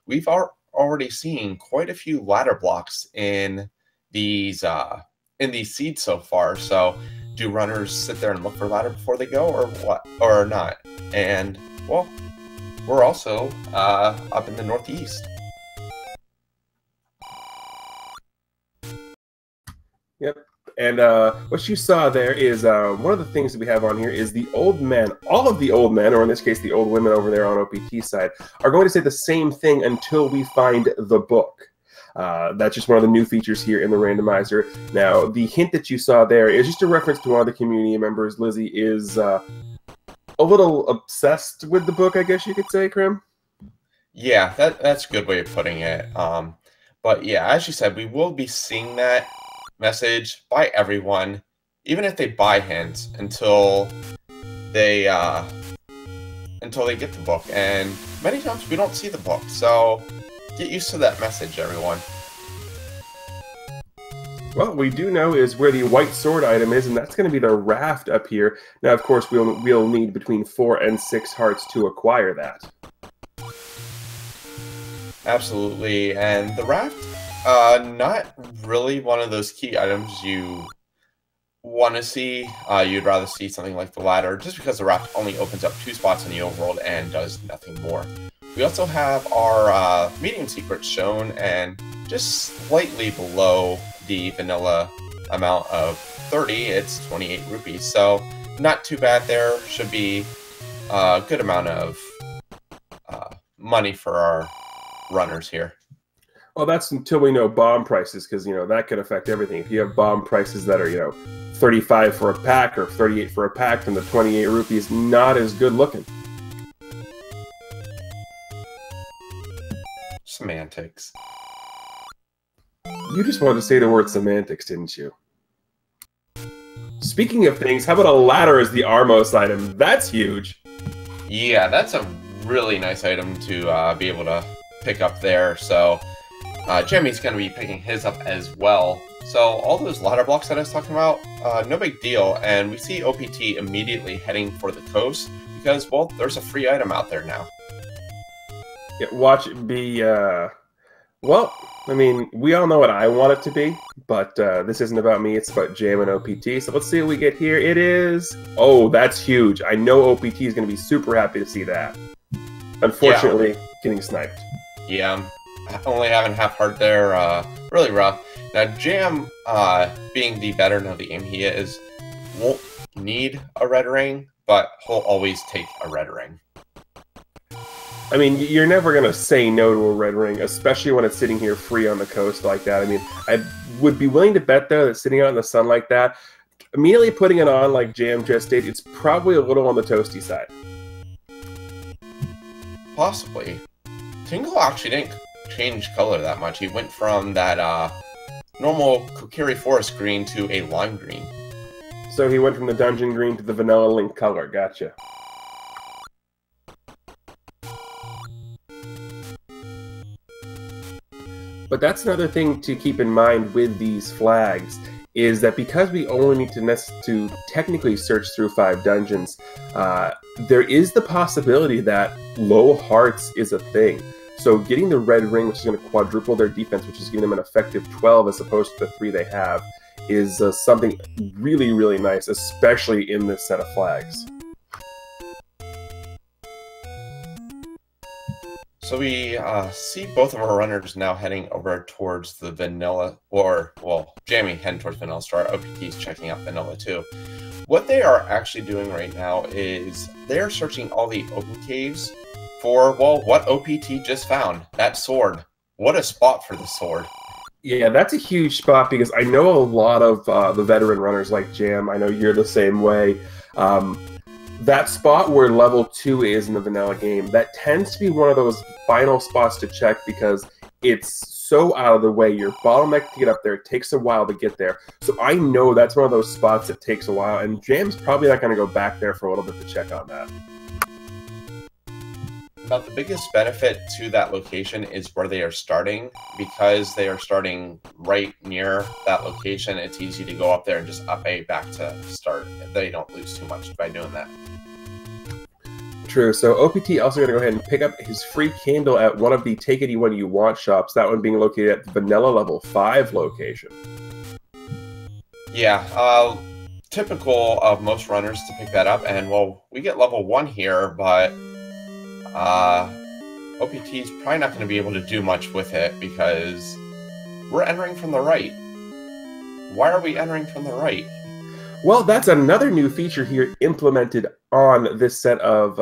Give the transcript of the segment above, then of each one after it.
we've already seen quite a few ladder blocks in these seeds so far. So do runners sit there and look for ladder before they go, or what, or not? And well, we're also up in the northeast. Yep. And what you saw there is one of the things that we have on here is the old men. All of the old men, or in this case, the old women over there on OPT side, are going to say the same thing until we find the book. That's just one of the new features here in the randomizer. Now, the hint that you saw there is just a reference to one of the community members. Lizzie is a little obsessed with the book, I guess you could say, Krim. Yeah, that's a good way of putting it. But yeah, as you said, we will be seeing that message by everyone, even if they buy hints, until they get the book. And many times we don't see the book, so get used to that message, everyone. Well, we do know is where the white sword item is, and that's going to be the raft up here. Now, of course, we'll need between 4 and 6 hearts to acquire that. Absolutely, and the raft, not really one of those key items you want to see. You'd rather see something like the ladder, just because the raft only opens up 2 spots in the overworld and does nothing more. We also have our medium secrets shown, and just slightly below the vanilla amount of 30, it's 28 rupees. So not too bad there. Should be a good amount of money for our runners here. Well, that's until we know bomb prices, because, you know, that could affect everything. If you have bomb prices that are, you know, 35 for a pack or 38 for a pack, then the 28 rupees not as good looking. Semantics. You just wanted to say the word semantics, didn't you? Speaking of things, how about a ladder as the Armos item? That's huge. Yeah, that's a really nice item to be able to pick up there. So Jimmy's going to be picking his up as well. So all those ladder blocks that I was talking about, no big deal. And we see OPT immediately heading for the coast because, well, there's a free item out there now. Yeah, watch it be, well, I mean, we all know what I want it to be, but this isn't about me, it's about Jam and OPT. So let's see what we get here. It is, oh, that's huge. I know OPT is going to be super happy to see that. Unfortunately, getting sniped. Yeah, only having half heart there, really rough. Now, Jam, being the veteran of the game he is, won't need a red ring, but he'll always take a red ring. I mean, you're never going to say no to a red ring, especially when it's sitting here free on the coast like that. I mean, I would be willing to bet, though, that sitting out in the sun like that, immediately putting it on like Jam just did, it's probably a little on the toasty side. Possibly. Tingle actually didn't change color that much. He went from that normal Kokiri forest green to a lime green. So he went from the dungeon green to the vanilla link color. Gotcha. But that's another thing to keep in mind with these flags, is that because we only need to technically search through 5 dungeons, there is the possibility that low hearts is a thing. So getting the red ring, which is going to quadruple their defense, which is giving them an effective 12 as opposed to the 3 they have, is something really, really nice, especially in this set of flags. So we see both of our runners now heading over towards the vanilla, or, well, Jamie heading towards vanilla star. OPT's checking out vanilla too. What they are actually doing right now is they're searching all the open caves for, well, what OPT just found. That sword. What a spot for the sword. Yeah, that's a huge spot because I know a lot of the veteran runners like Jam. I know you're the same way. That spot where level 2 is in the vanilla game, that tends to be one of those final spots to check because it's so out of the way. You're bottlenecked to get up there. It takes a while to get there. So I know that's one of those spots that takes a while, and Jam's probably not going to go back there for a little bit to check on that. About the biggest benefit to that location is where they are starting. Because they are starting right near that location, it's easy to go up there and just up A back to start. They don't lose too much by doing that. True. So OPT also going to go ahead and pick up his free candle at one of the Take It When You Want shops. That one being located at the Vanilla Level 5 location. Yeah, typical of most runners to pick that up, and well, we get level 1 here, but OPT's probably not going to be able to do much with it because we're entering from the right. Why are we entering from the right? Well, that's another new feature here implemented on this set of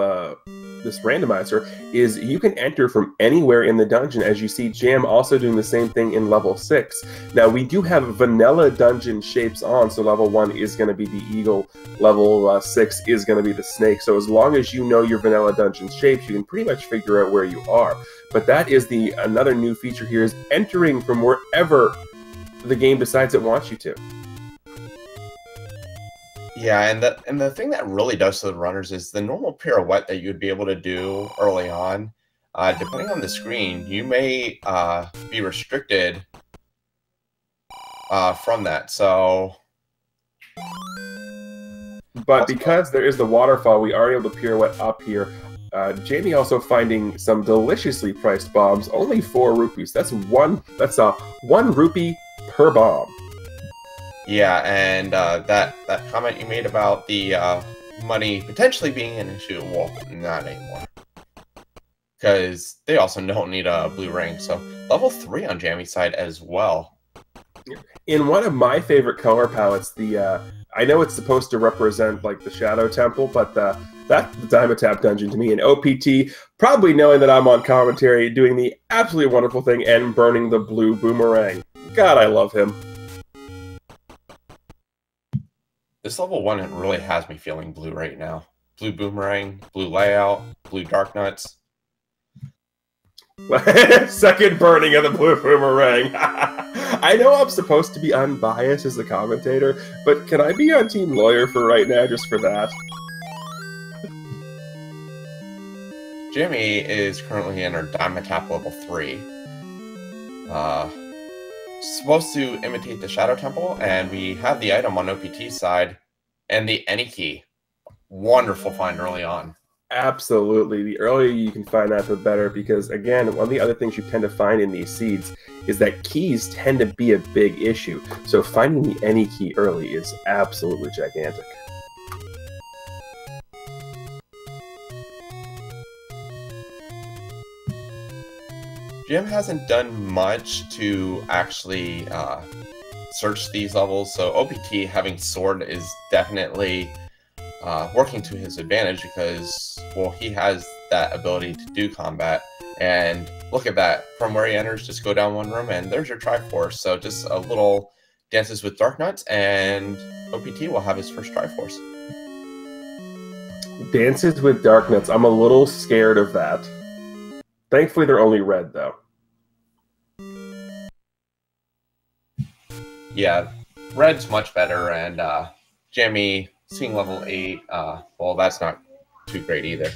this randomizer, is you can enter from anywhere in the dungeon. As you see, Jam also doing the same thing in level 6. Now, we do have vanilla dungeon shapes on, so level 1 is going to be the eagle, level 6 is going to be the snake. So as long as you know your vanilla dungeon shapes, you can pretty much figure out where you are. But that is another new feature here, is entering from wherever the game decides it wants you to. Yeah, and the thing that really does to the runners is the normal pirouette that you'd be able to do early on. Depending on the screen, you may be restricted from that. So, but because there is the waterfall, we are able to pirouette up here. Jamie also finding some deliciously priced bombs, only 4 rupees. That's one 1 rupee per bomb. Yeah, and that comment you made about the money potentially being an issue, well, not anymore. Because they also don't need a blue ring. So level 3 on Jammy's side as well. In one of my favorite color palettes, I know it's supposed to represent like the Shadow Temple, but that's the Diamond Tap dungeon to me. And OPT, probably knowing that I'm on commentary, doing the absolutely wonderful thing and burning the blue boomerang. God, I love him. This level 1 really has me feeling blue right now. Blue boomerang, blue layout, blue dark nuts. Second burning of the blue boomerang. I know I'm supposed to be unbiased as a commentator, but can I be on Team Lawyer for right now, just for that? Jimmy is currently in her Diamond Tap level 3. Supposed to imitate the Shadow Temple, and we have the item on OPT's side, and the Any Key. Wonderful find early on. Absolutely. The earlier you can find that, the better, because, again, one of the other things you tend to find in these seeds is that keys tend to be a big issue. So finding the Any Key early is absolutely gigantic. Jim hasn't done much to actually search these levels, so OPT having Sword is definitely working to his advantage because, well, he has that ability to do combat. And look at that. From where he enters, just go down one room, and there's your Triforce. So just a little dances with Dark Nuts, and OPT will have his first Triforce. Dances with Dark Nuts. I'm a little scared of that. Thankfully, they're only red, though. Yeah, red's much better, and Jamie seeing level 8, well, that's not too great either.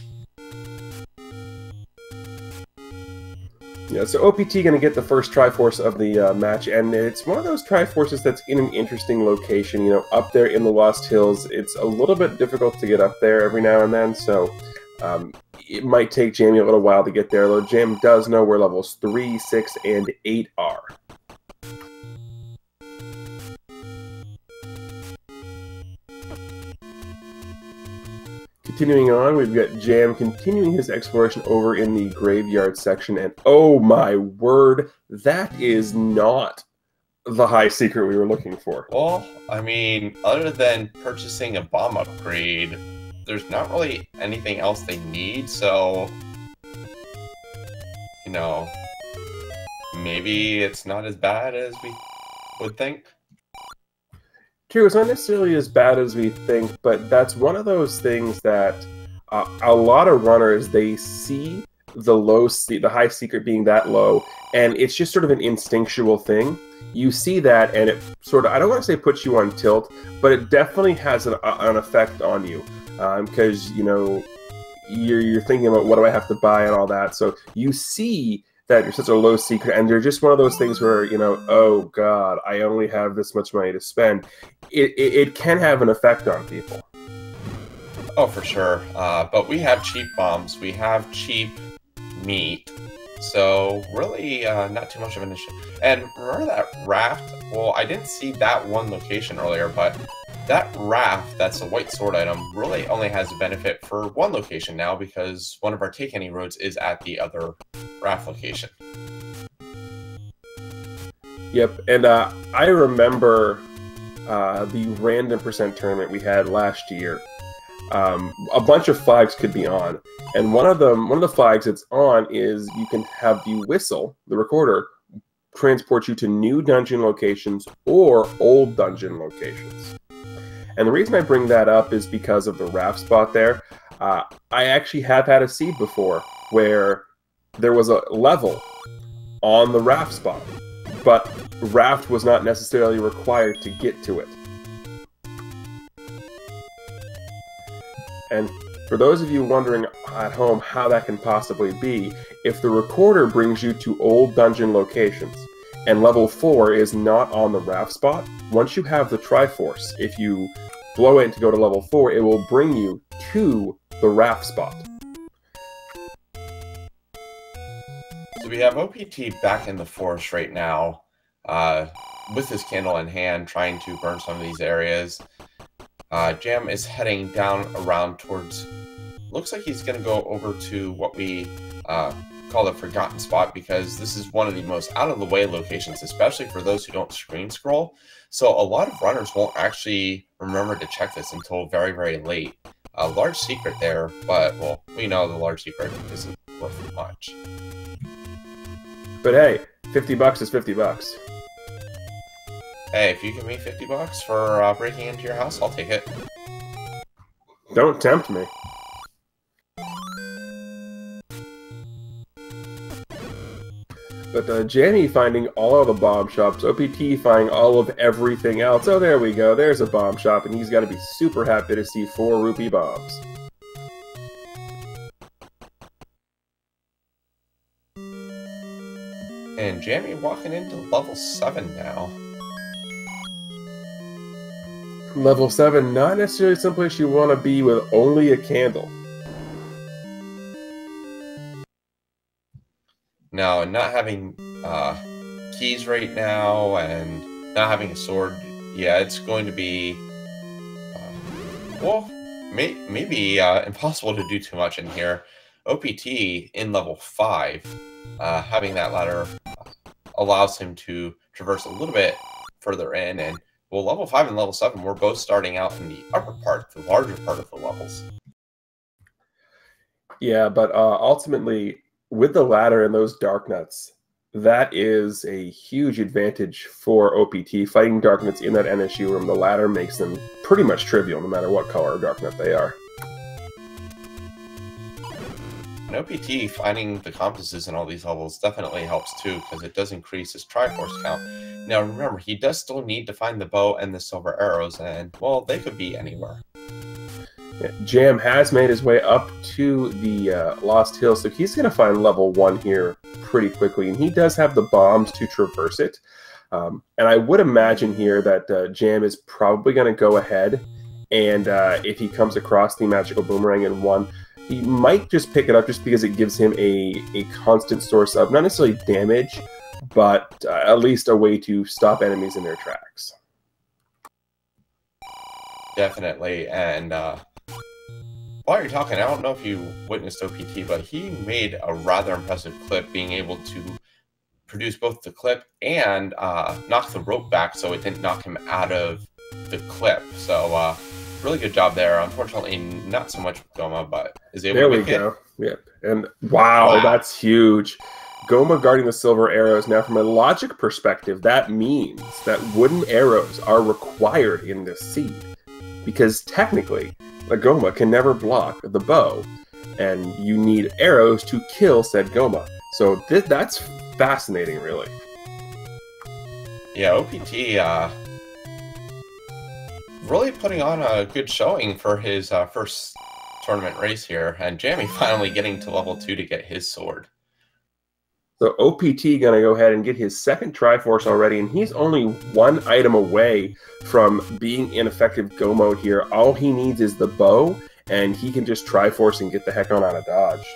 Yeah, so OPT going to get the first Triforce of the match, and it's one of those Triforces that's in an interesting location, you know, up there in the Lost Hills. It's a little bit difficult to get up there every now and then, so it might take Jamie a little while to get there, though Jam does know where levels 3, 6, and 8 are. Continuing on, we've got Jam continuing his exploration over in the graveyard section, and oh my word, that is not the high secret we were looking for. Well, I mean, other than purchasing a bomb upgrade, there's not really anything else they need, so, you know, maybe it's not as bad as we would think. True, it's not necessarily as bad as we think, but that's one of those things that a lot of runners, they see the high secret being that low, and it's just sort of an instinctual thing. You see that, and it sort of, I don't want to say puts you on tilt, but it definitely has an effect on you, because, you know, you're thinking about what do I have to buy and all that, so you see that you're such a low secret, and they're just one of those things where, you know, oh god, I only have this much money to spend. It can have an effect on people. Oh, for sure. But we have cheap bombs. We have cheap meat. So really not too much of an issue. And remember that raft? Well, I didn't see that one location earlier, but that raft, that's a white sword item, really only has a benefit for one location now because one of our Take Any roads is at the other raft location. Yep, and I remember the random percent tournament we had last year. A bunch of flags could be on, and one of the flags that's on is you can have the whistle, the recorder, transport you to new dungeon locations or old dungeon locations. And the reason I bring that up is because of the raft spot there. I actually have had a seed before where there was a level on the raft spot, but raft was not necessarily required to get to it. And for those of you wondering at home how that can possibly be, if the recorder brings you to old dungeon locations, and level 4 is not on the raft spot, once you have the Triforce, if you blow it to go to level 4, it will bring you to the raft spot. So we have OPT back in the forest right now, with his candle in hand, trying to burn some of these areas. Jam is heading down around towards... Looks like he's going to go over to what we call the Forgotten Spot, because this is one of the most out-of-the-way locations, especially for those who don't screen scroll. So a lot of runners won't actually remember to check this until very, very late. A large secret there, but, well, we know the large secret isn't worth much. But hey, 50 bucks is 50 bucks. Hey, if you give me 50 bucks for breaking into your house, I'll take it. Don't tempt me. But Jamie finding all of the bomb shops, OPT finding all of everything else. Oh, there we go. There's a bomb shop, and he's got to be super happy to see 4 rupee bombs. And Jamie walking into level 7 now. Level 7, not necessarily someplace you want to be with only a candle. No, not having keys right now and not having a sword, yeah, it's going to be, well, maybe impossible to do too much in here. OPT in level 5, having that ladder allows him to traverse a little bit further in, and well, level 5 and level 7, we're both starting out in the upper part, the larger part of the levels. Yeah, but ultimately, with the ladder and those dark nuts, that is a huge advantage for OPT. Fighting dark nuts in that NSU room, the ladder makes them pretty much trivial, no matter what color of dark nut they are. And OPT finding the compasses in all these levels definitely helps too, because it does increase his Triforce count. Now remember, he does still need to find the bow and the silver arrows, and, well, they could be anywhere. Yeah, Jam has made his way up to the Lost Hills, so he's going to find level 1 here pretty quickly, and he does have the bombs to traverse it. And I would imagine here that Jam is probably going to go ahead, and if he comes across the magical boomerang in 1, he might just pick it up just because it gives him a constant source of, not necessarily damage, but at least a way to stop enemies in their tracks. Definitely, and while you're talking, I don't know if you witnessed OPT, but he made a rather impressive clip, being able to produce both the clip and knock the rope back so it didn't knock him out of the clip. So really good job there. Unfortunately, not so much with Goma, but is able to make it. There we go. Yep. And wow, that's huge. Goma guarding the silver arrows. Now, from a logic perspective, that means that wooden arrows are required in this seed, because technically, the Goma can never block the bow, and you need arrows to kill said Goma. So that's fascinating, really. Yeah, OPT really putting on a good showing for his first tournament race here, and Jamie finally getting to level 2 to get his sword. So OPT going to go ahead and get his second Triforce already, and he's only 1 item away from being in effective go mode here. All he needs is the bow and he can just Triforce and get the heck on out of dodge.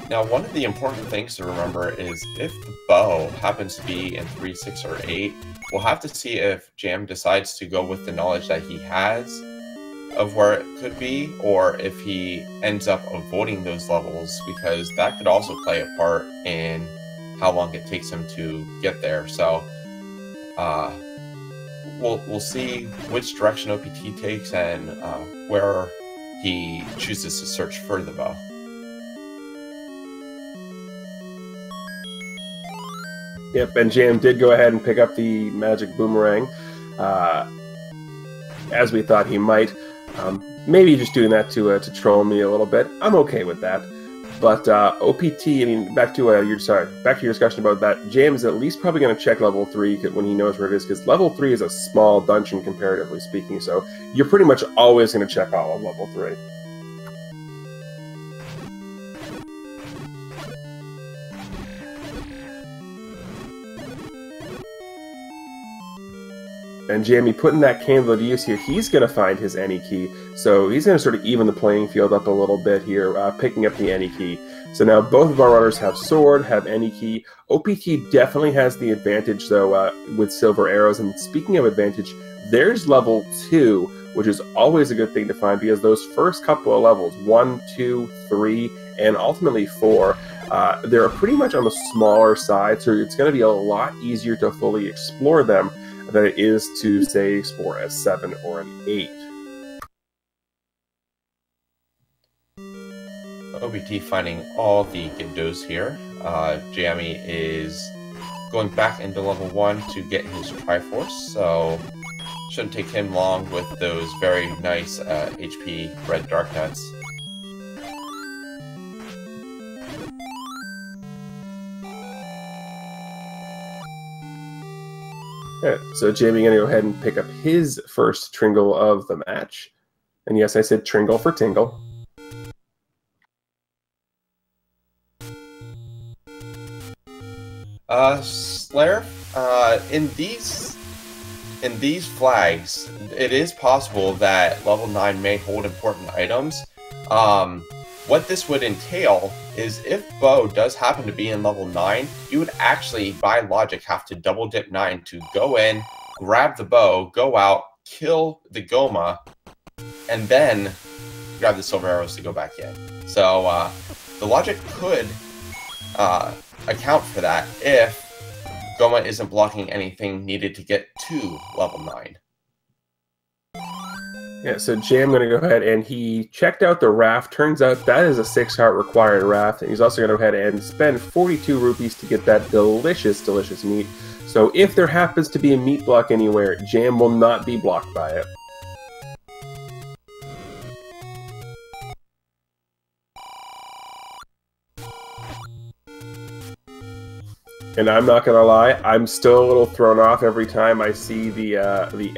Now, one of the important things to remember is if the bow happens to be in 3, 6, or 8, we'll have to see if Jam decides to go with the knowledge that he has of where it could be, or if he ends up avoiding those levels, because that could also play a part in how long it takes him to get there. So we'll see which direction OPT takes and where he chooses to search for the bow. Yep, and Jam did go ahead and pick up the magic boomerang, as we thought he might. Maybe just doing that to troll me a little bit. I'm okay with that. But OPT, I mean, back to your discussion about that. Jam is at least probably going to check level 3 when he knows where it is, because level 3 is a small dungeon comparatively speaking. So you're pretty much always going to check all of level 3. And Jamie, putting that candle to use here, he's going to find his any key. So he's going to sort of even the playing field up a little bit here, picking up the any key. So now both of our runners have sword, have any key. OPT definitely has the advantage, though, with silver arrows. And speaking of advantage, there's level 2, which is always a good thing to find, because those first couple of levels, 1, 2, 3, and ultimately 4, they're pretty much on the smaller side. So it's going to be a lot easier to fully explore them than it is to, say, explore a 7 or an 8. OBT finding all the Gibdos here. Jamie is going back into level 1 to get his Triforce, so shouldn't take him long with those very nice HP red Dark Nuts. Alright, so Jamie going to go ahead and pick up his first Tringle of the match. And yes, I said Tringle for Tingle. Slayer, in these flags, it is possible that level 9 may hold important items. What this would entail is if Bo does happen to be in level 9, you would actually, by logic, have to double dip 9 to go in, grab the bow, go out, kill the Goma, and then grab the silver arrows to go back in. So the logic could account for that if Goma isn't blocking anything needed to get to level 9. Yeah, so Jam going to go ahead and he checked out the raft. Turns out that is a 6-heart required raft. And he's also going to go ahead and spend 42 rupees to get that delicious, delicious meat. So if there happens to be a meat block anywhere, Jam will not be blocked by it. And I'm not gonna lie, I'm still a little thrown off every time I see the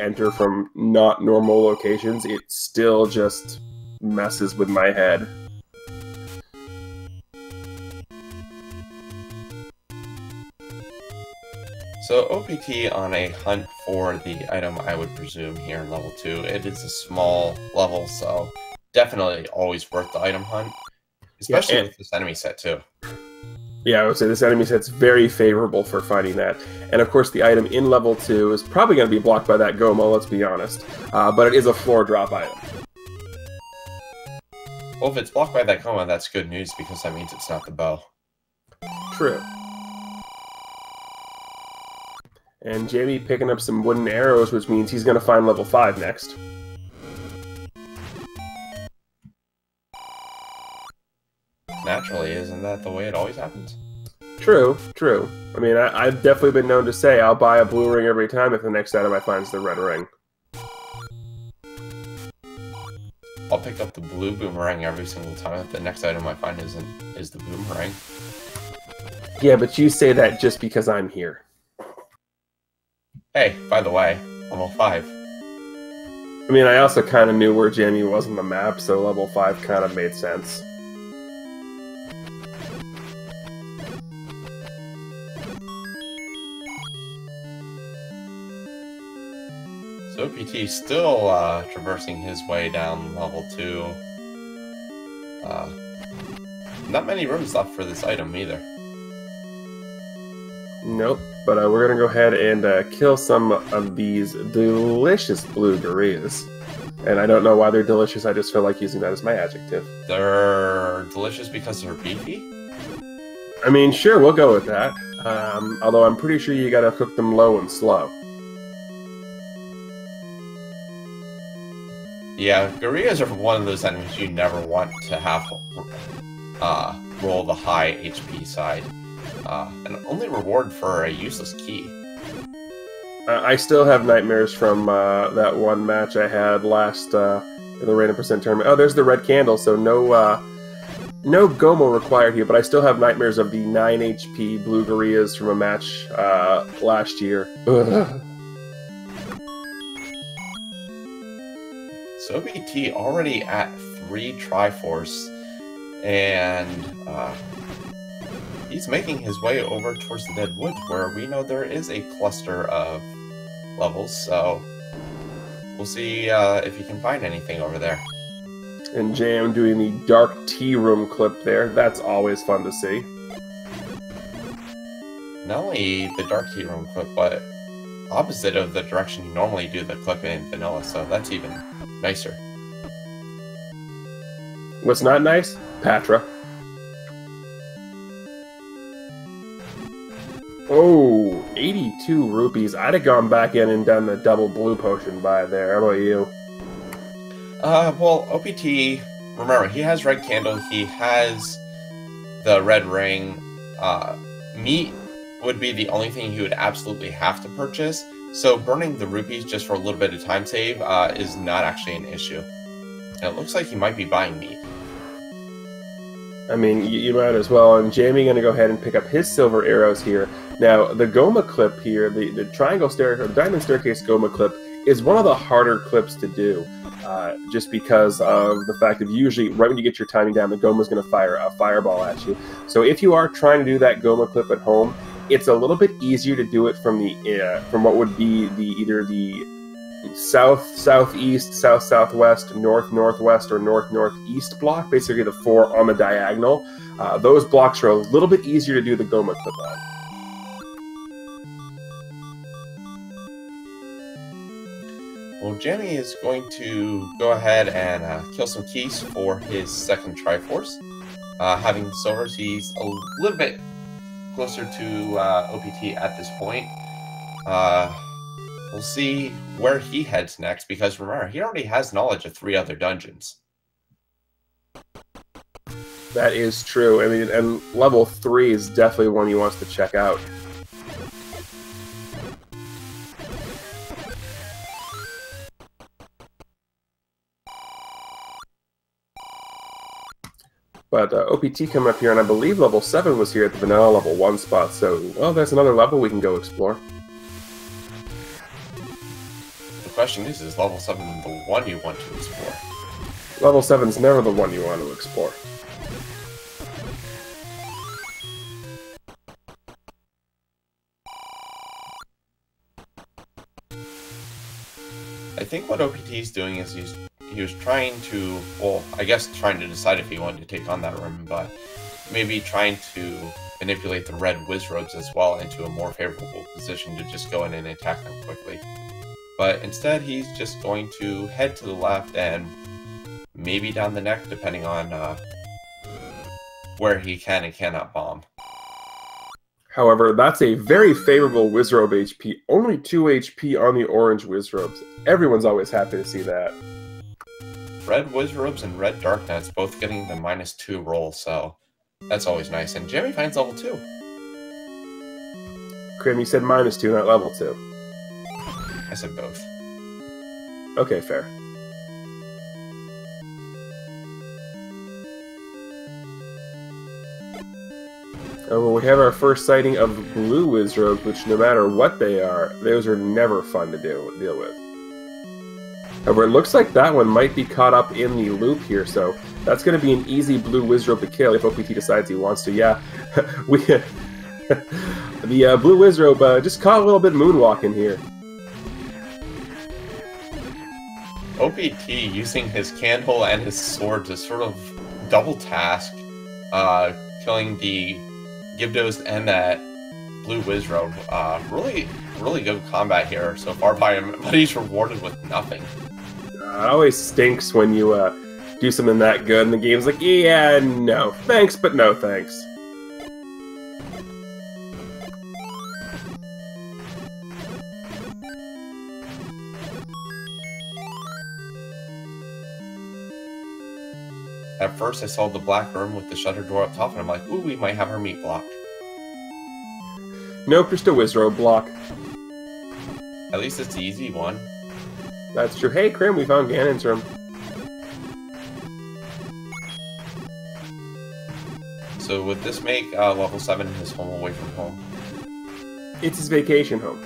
enter from not normal locations. It still just messes with my head. So OPT on a hunt for the item, I would presume, here in level 2. It is a small level, so definitely always worth the item hunt. Especially with this enemy set, too. Yeah, I would say this enemy set's very favorable for finding that. And of course, the item in level 2 is probably going to be blocked by that Goma, let's be honest. But it is a floor drop item. Well, if it's blocked by that Goma, that's good news, because that means it's not the bow. True. And Jamie picking up some wooden arrows, which means he's going to find level 5 next. Naturally, isn't that the way it always happens? True, true. I mean, I've definitely been known to say I'll buy a blue ring every time if the next item I find is the red ring. I'll pick up the blue boomerang every single time if the next item I find is the boomerang. Yeah, but you say that just because I'm here. Hey, by the way, level 5. I mean, I also kind of knew where Jamie was on the map, so level 5 kind of made sense. So So OPT still traversing his way down level 2. Not many rooms left for this item either. Nope, but we're gonna go ahead and kill some of these delicious blue gorillas. And I don't know why they're delicious, I just feel like using that as my adjective. They're delicious because they're beefy? I mean, sure, we'll go with that. Although I'm pretty sure you gotta cook them low and slow. Yeah, gorillas are one of those enemies you never want to have roll the high HP side. And only reward for a useless key. I still have nightmares from that one match I had last in the random percent tournament. Oh, there's the red candle, so no Gomo required here, but I still have nightmares of the 9 HP blue gorillas from a match last year. Ugh. So OPT already at 3 Triforce, and he's making his way over towards the Dead Woods, where we know there is a cluster of levels, so we'll see if he can find anything over there. And Jam doing the dark tea room clip there. That's always fun to see. Not only the dark tea room clip, but opposite of the direction you normally do the clip in vanilla, so that's even nicer. What's not nice? Patra. Oh, 82 rupees. I'd have gone back in and done the double blue potion buy there. How about you? Well, OPT, remember, he has red candle, he has the red ring. Meat would be the only thing he would absolutely have to purchase, so burning the rupees just for a little bit of time save is not actually an issue. And it looks like he might be buying meat. I mean, you might as well. And Jamie going to go ahead and pick up his silver arrows here. Now, the Goma clip here, the triangle stair, or the diamond staircase Goma clip, is one of the harder clips to do. Just because of the fact that usually, right when you get your timing down, the Goma's going to fire a fireball at you. So if you are trying to do that Goma clip at home, it's a little bit easier to do it from the from what would be either the south-southeast, south-southwest, north-northwest, or north-northeast block, basically the 4 on the diagonal. Those blocks are a little bit easier to do the Goma clip on. Well, Jamie is going to go ahead and kill some keys for his second Triforce. Having silvers, he's a little bit closer to OPT at this point. We'll see where he heads next, because remember, he already has knowledge of 3 other dungeons. That is true. I mean, and level 3 is definitely one he wants to check out. But OPT coming up here, and I believe level 7 was here at the vanilla level 1 spot, so, well, that's another level we can go explore. The question is level 7 the one you want to explore? Level 7's never the one you want to explore. I think what OPT is doing is he was trying to, well, I guess trying to decide if he wanted to take on that room, but maybe trying to manipulate the red Wizrobes as well into a more favorable position to just go in and attack them quickly. But instead, he's just going to head to the left and maybe down the neck, depending on where he can and cannot bomb. However, that's a very favorable Wizrobe HP. Only 2 HP on the orange Wizrobes. Everyone's always happy to see that. Red Wizrobes and red Dark Knights both getting the -2 roll, so that's always nice. And Jamie finds level 2. Krim, you said -2, not level 2. I said both. Okay, fair. Well, we have our first sighting of blue Wizrobes, which no matter what they are, those are never fun to deal with. However, it looks like that one might be caught up in the loop here, so that's going to be an easy blue Wizrobe to kill if OPT decides he wants to. Yeah, the blue Wizrobe just caught a little bit moonwalking here. OPT using his candle and his sword to sort of double task, killing the Gyarados and that blue Wizrobe. Really good combat here so far by him, but he's rewarded with nothing. It always stinks when you do something that good and the game's like, yeah, no, thanks, but no thanks. At first, I saw the black room with the shutter door up top, and I'm like, ooh, we might have our meat block. Nope, just a Wizrobe block. At least it's the easy one. That's true. Hey, Krim, we found Ganon's room. So would this make level 7 his home away from home? It's his vacation home.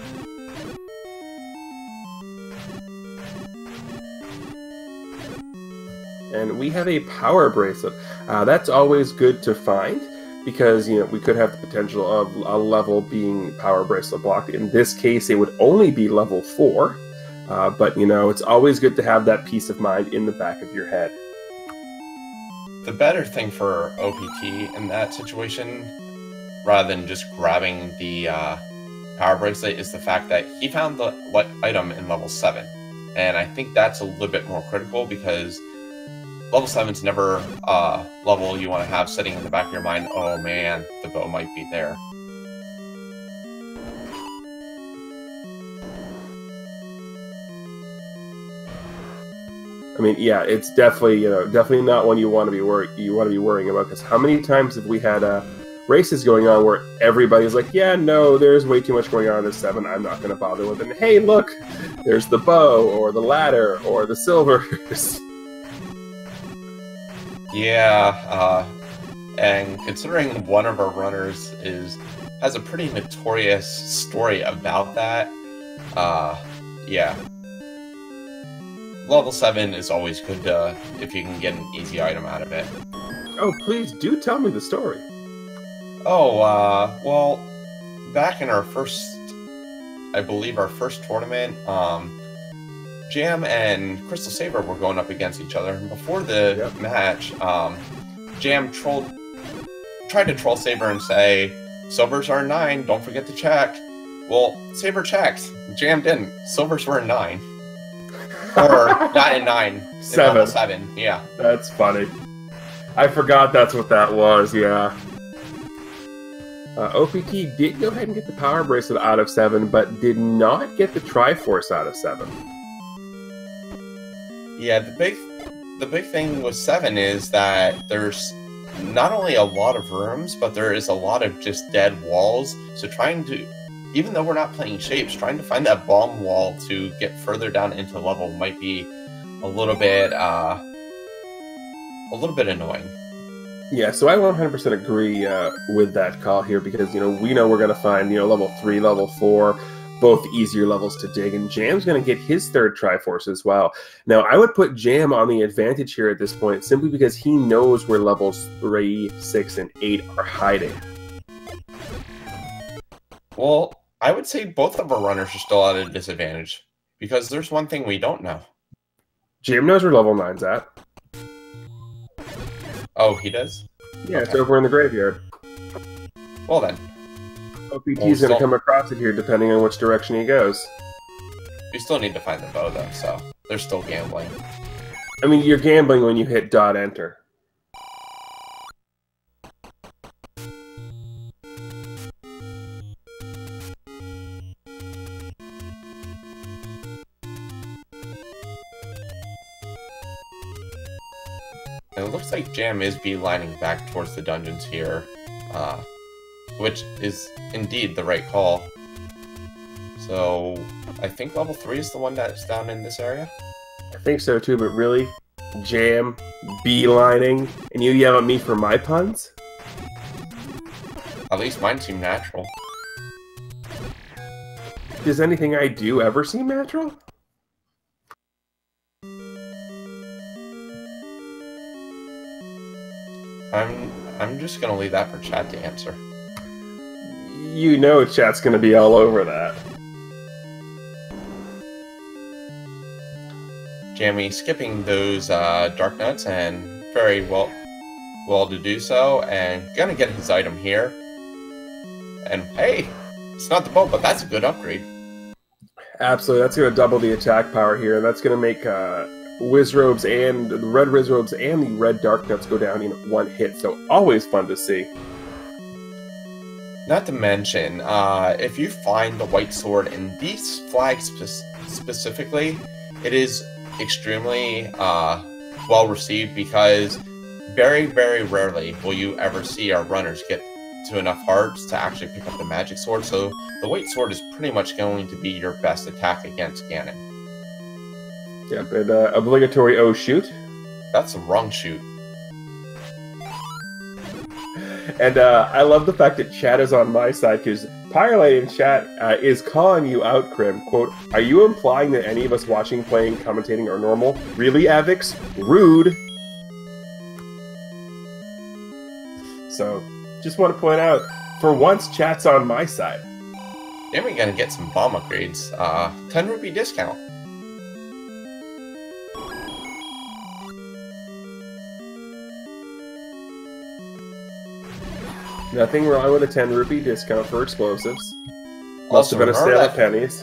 And we have a power bracelet. That's always good to find because, you know, we could have the potential of a level being power bracelet blocked. In this case, it would only be level 4. But, you know, it's always good to have that peace of mind in the back of your head. The better thing for OPT in that situation, rather than just grabbing the power bracelet, is the fact that he found the item in level 7. And I think that's a little bit more critical because level 7's never level you want to have sitting in the back of your mind, oh man, the bow might be there. I mean, yeah, it's definitely, you know, definitely not one you want to be worrying about, because how many times have we had races going on where everybody's like, yeah, no, there's way too much going on in 7, I'm not going to bother with it. And hey, look, there's the bow, or the ladder, or the silvers. Yeah, and considering one of our runners has a pretty notorious story about that, yeah. Level 7 is always good if you can get an easy item out of it. Oh, please do tell me the story. Oh, well, back in our first, I believe our first tournament, Jam and Crystal Saber were going up against each other, and before the match, Jam tried to troll Saber and say, silvers are 9, don't forget to check. Well, Saber checked, Jam didn't, silvers were 9. Or not in 9, 7. 7, yeah. That's funny. I forgot that's what that was, yeah. OPT did go ahead and get the power bracelet out of 7, but did not get the Triforce out of 7. Yeah, the big thing with 7 is that there's not only a lot of rooms, but there is a lot of just dead walls. So even though we're not playing shapes, trying to find that bomb wall to get further down into level might be a little bit annoying. Yeah, so I 100% agree with that call here because, you know, we know we're going to find, you know, level 3, level 4, both easier levels to dig, and Jam's going to get his 3rd Triforce as well. Now, I would put Jam on the advantage here at this point simply because he knows where levels 3, 6, and 8 are hiding. Well, I would say both of our runners are still at a disadvantage because there's one thing we don't know. Jam knows where level 9's at. Oh, he does? Yeah, okay. It's over in the graveyard. Well then. OPT's going to come across it here depending on which direction he goes. We still need to find the bow though, so they're still gambling. I mean, you're gambling when you hit .enter. And it looks like Jam is beelining back towards the dungeons here, which is indeed the right call. So, I think level 3 is the one that's down in this area? I think so too, but really? Jam, beelining, and you yell at me for my puns? At least mine seem natural. Does anything I do ever seem natural? I'm just gonna leave that for chat to answer. You know chat's gonna be all over that. Jamie skipping those dark nuts, and very well to do so, and gonna get his item here. And hey, it's not the bow, but that's a good upgrade. Absolutely, that's going to double the attack power here. That's going to make Wizrobes and the red Wizrobes and the red Dark Nuts go down in one hit. So always fun to see. Not to mention, if you find the white sword in these flags specifically, it is extremely well received, because very, very rarely will you ever see our runners get to enough hearts to actually pick up the magic sword. So the white sword is pretty much going to be your best attack against Ganon. Yep, and obligatory O shoot. That's the wrong shoot. And I love the fact that chat is on my side, because Pyrelight in chat is calling you out, Krim. Quote, "Are you implying that any of us watching, playing, commentating are normal? Really, Avix? Rude." So, just want to point out, for once, chat's on my side. Then we're gonna get some bomb upgrades. 10 rupee discount. Nothing wrong with a 10 rupee discount for explosives. Must have been a sale of pennies.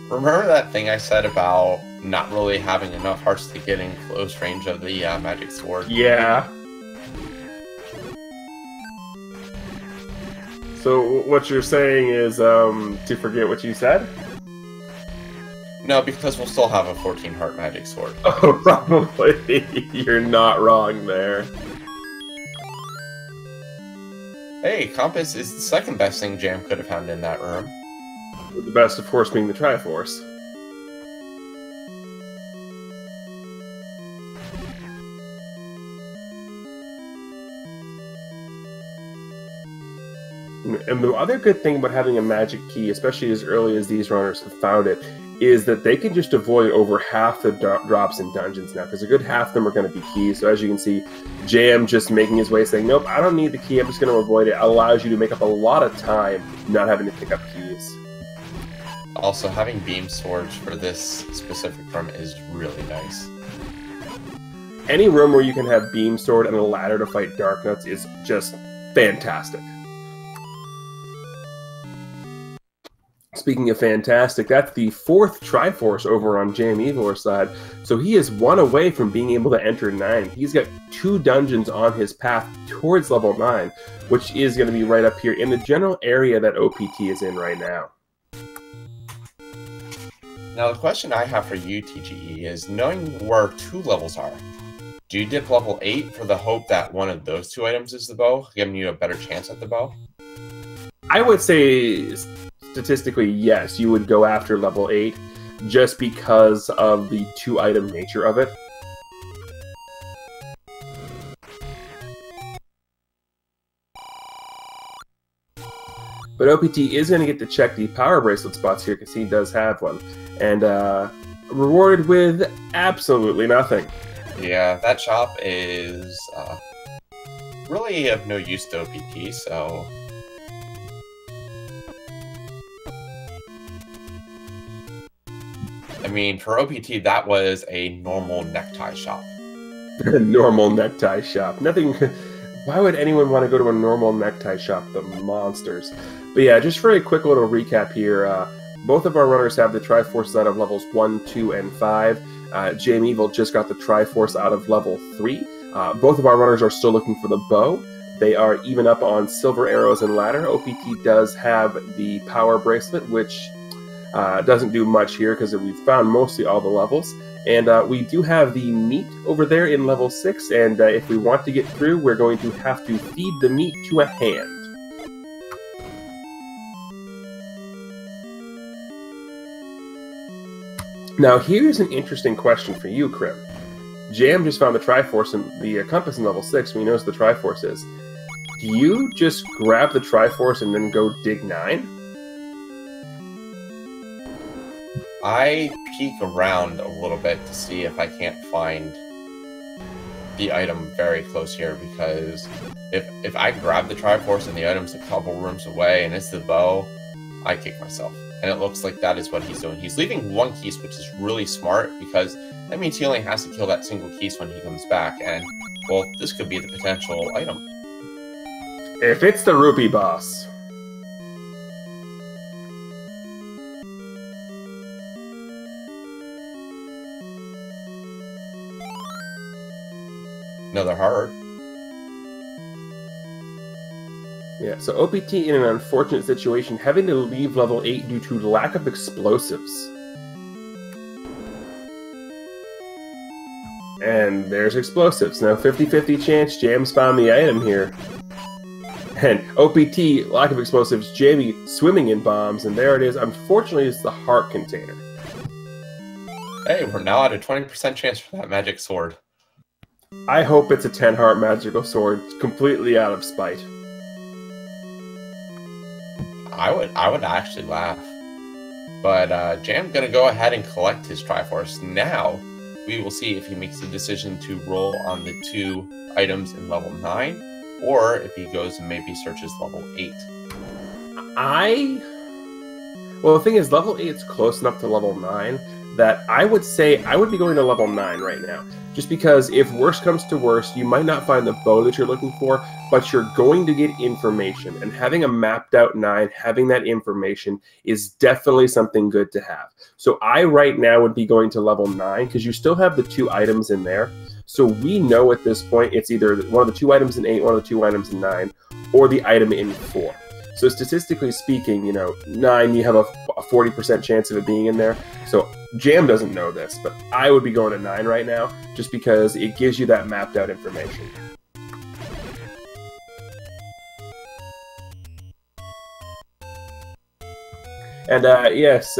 Remember that thing I said about not really having enough hearts to get in close range of the magic sword? Yeah. So what you're saying is to forget what you said? No, because we'll still have a 14 heart magic sword. Oh, probably. You're not wrong there. Hey, Compass is the second best thing Jam could have found in that room. With the best, of course, being the Triforce. And the other good thing about having a magic key, especially as early as these runners have found it, is that they can just avoid over half the drops in dungeons now, because a good half of them are going to be keys. So as you can see, Jam just making his way, saying, nope, I don't need the key, I'm just going to avoid it, allows you to make up a lot of time not having to pick up keys. Also, having beam swords for this specific room is really nice. Any room where you can have beam sword and a ladder to fight Dark Nuts is just fantastic. Speaking of fantastic, that's the 4th Triforce over on JamEvil's side. So he is 1 away from being able to enter 9. He's got 2 dungeons on his path towards level 9, which is going to be right up here in the general area that OPT is in right now. Now the question I have for you, TGE, is knowing where 2 levels are, do you dip level 8 for the hope that one of those 2 items is the bow, giving you a better chance at the bow? I would say statistically, yes, you would go after level 8 just because of the 2-item nature of it. But OPT is going to get to check the power bracelet spots here because he does have one. And rewarded with absolutely nothing. Yeah, that shop is really of no use to OPT, so... I mean, for OPT, that was a normal necktie shop. Normal necktie shop. Nothing... Why would anyone want to go to a normal necktie shop? The monsters. But yeah, just for a quick little recap here, both of our runners have the Triforce out of levels 1, 2, and 5. JamEvil just got the Triforce out of level 3. Both of our runners are still looking for the bow. They are even up on silver arrows and ladder. OPT does have the power bracelet, which doesn't do much here because we've found mostly all the levels. And we do have the meat over there in level 6, and if we want to get through, we're going to have to feed the meat to a hand. Now, here's an interesting question for you, Krim. Jam just found the Triforce and the compass in level 6, and he knows the Triforce is. Do you just grab the Triforce and then go dig 9? I peek around a little bit to see if I can't find the item very close here, because if I grab the Triforce and the item's a couple rooms away and it's the bow, I kick myself. And it looks like that is what he's doing. He's leaving one Keese, which is really smart, because that means he only has to kill that single Keese when he comes back. And, well, this could be the potential item. If it's the rupee boss. Another heart. Yeah, so OPT in an unfortunate situation, having to leave level 8 due to lack of explosives. And there's explosives. Now 50-50 chance Jam's found the item here. And OPT, lack of explosives, Jamie swimming in bombs, and there it is. Unfortunately, it's the heart container. Hey, we're now at a 20% chance for that magic sword. I hope it's a 10 heart magical sword, completely out of spite. I would actually laugh. But Jam gonna go ahead and collect his Triforce. Now, we will see if he makes the decision to roll on the 2 items in level 9, or if he goes and maybe searches level 8. Well, the thing is, level 8 is close enough to level 9 that I would say I would be going to level 9 right now. Just because if worst comes to worst, you might not find the bow that you're looking for, but you're going to get information. And having a mapped out 9, having that information is definitely something good to have. So I right now would be going to level 9 because you still have the 2 items in there. So we know at this point it's either one of the 2 items in 8, one of the 2 items in 9, or the item in 4. So statistically speaking, you know, 9, you have a 40% chance of it being in there. So Jam doesn't know this, but I would be going to 9 right now, just because it gives you that mapped out information. And yes,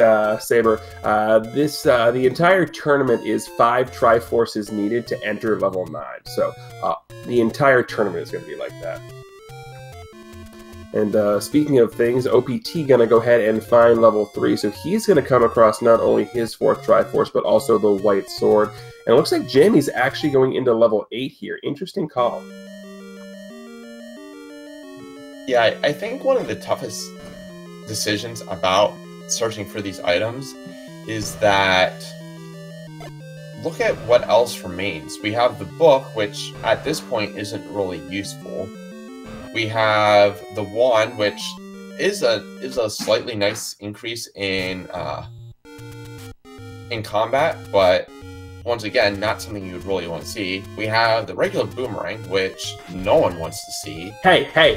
Saber, the entire tournament is 5 Triforces needed to enter level 9. So the entire tournament is going to be like that. And speaking of things, OPT gonna go ahead and find level 3, so he's gonna come across not only his 4th Triforce, but also the White Sword. And it looks like Jamie's actually going into level 8 here. Interesting call. Yeah, I think one of the toughest decisions about searching for these items is that look at what else remains. We have the book, which at this point isn't really useful. We have the wand, which is a slightly nice increase in combat, but once again, not something you would really want to see. We have the regular boomerang, which no one wants to see. Hey!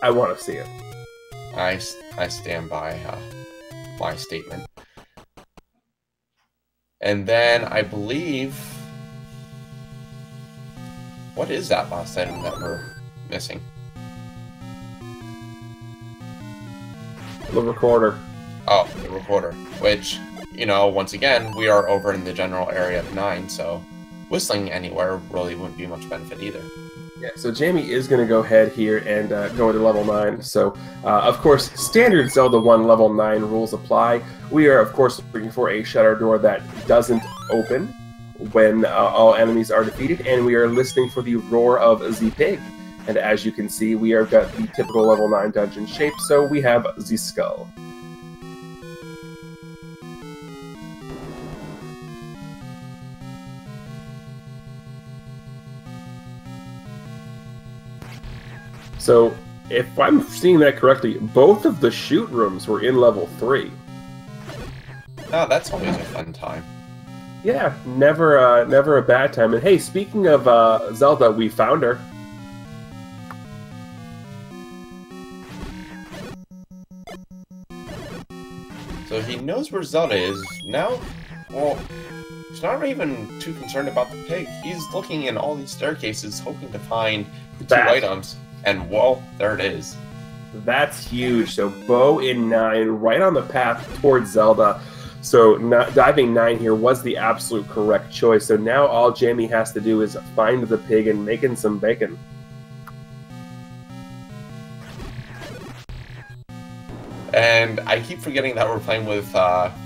I want to see it. I stand by my statement. And then I believe... what is that last item that we're missing? The recorder. Oh, the recorder. Which, you know, once again, we are over in the general area of 9, so whistling anywhere really wouldn't be much benefit either. Yeah, so Jamie is going to go ahead here and go into level 9. So, of course, standard Zelda 1 level 9 rules apply. We are, of course, looking for a shutter door that doesn't open when all enemies are defeated, and we are listening for the roar of the pig. And as you can see, we have got the typical level 9 dungeon shape, so we have the skull. So, if I'm seeing that correctly, both of the shoot rooms were in level 3. Oh, that's always a fun time. Yeah, never a bad time. And hey, speaking of Zelda, we found her. So he knows where Zelda is. Now, well, he's not even too concerned about the pig. He's looking in all these staircases, hoping to find the 2 items. And, well, there it is. That's huge. So bow in 9, right on the path towards Zelda. So diving 9 here was the absolute correct choice. So now all Jamie has to do is find the pig and making some bacon. And I keep forgetting that we're playing with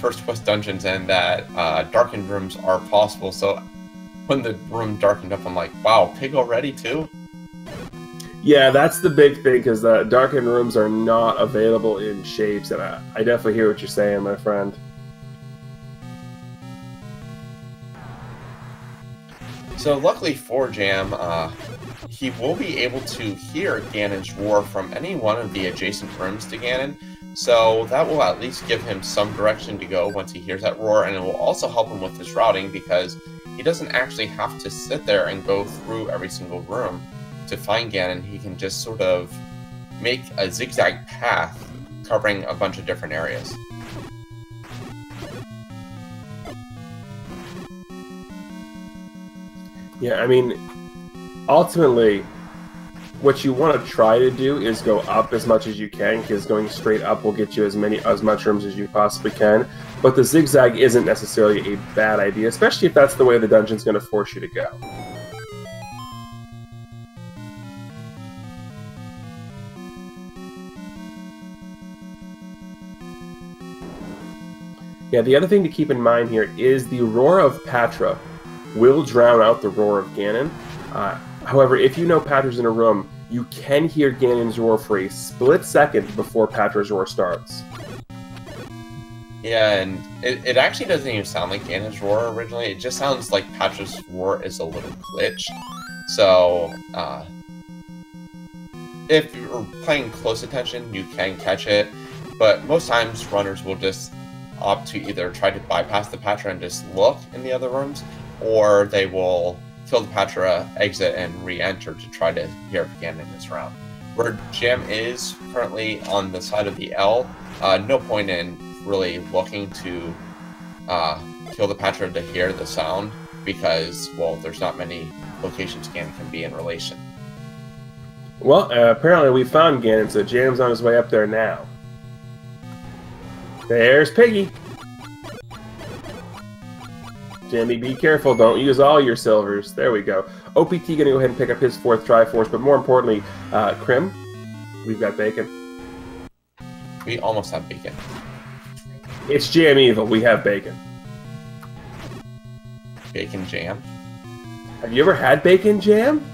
First Quest dungeons and that darkened rooms are possible. So when the room darkened up, I'm like, wow, pig already too? Yeah, that's the big thing, because darkened rooms are not available in shapes, and I definitely hear what you're saying, my friend. So luckily for Jam, he will be able to hear Ganon's roar from any one of the adjacent rooms to Ganon, so that will at least give him some direction to go once he hears that roar, and it will also help him with his routing because he doesn't actually have to sit there and go through every single room to find Ganon. He can just sort of make a zigzag path covering a bunch of different areas. Yeah, I mean, ultimately, what you want to try to do is go up as much as you can, because going straight up will get you as much rooms as you possibly can. But the zigzag isn't necessarily a bad idea, especially if that's the way the dungeon's going to force you to go. Yeah, the other thing to keep in mind here is the roar of Patra will drown out the roar of Ganon. However, if you know Patra's in a room, you can hear Ganon's roar for a split second before Patra's roar starts. Yeah, and it actually doesn't even sound like Ganon's roar originally. It just sounds like Patra's roar is a little glitched. So, if you're paying close attention, you can catch it. But most times, runners will just opt to either try to bypass the Patra and just look in the other rooms, or they will kill the Patra, exit, and re-enter to try to hear if Ganon is around. Where Jam is currently on the side of the L, no point in really looking to kill the Patra to hear the sound, because, well, there's not many locations Ganon can be in relation. Well, apparently we found Ganon, so Jam's on his way up there now. There's Piggy! Jamie, be careful, don't use all your silvers. There we go. OPT gonna go ahead and pick up his 4th Triforce, but more importantly, Krim, we've got bacon. We almost have bacon. It's JamEvil, we have bacon. Bacon jam? Have you ever had bacon jam?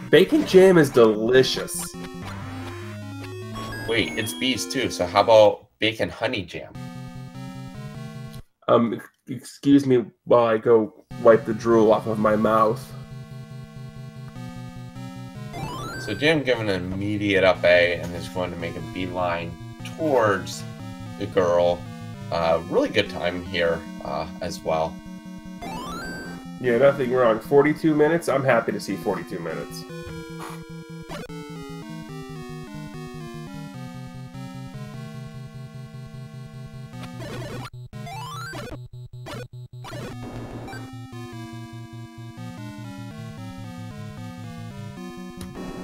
Bacon jam is delicious. Wait, it's bees too, so how about bacon honey jam? Excuse me while I go wipe the drool off of my mouth. So Jam giving an immediate up A and is going to make a beeline towards the girl. Really good time here as well. Yeah, nothing wrong. 42 minutes? I'm happy to see 42 minutes.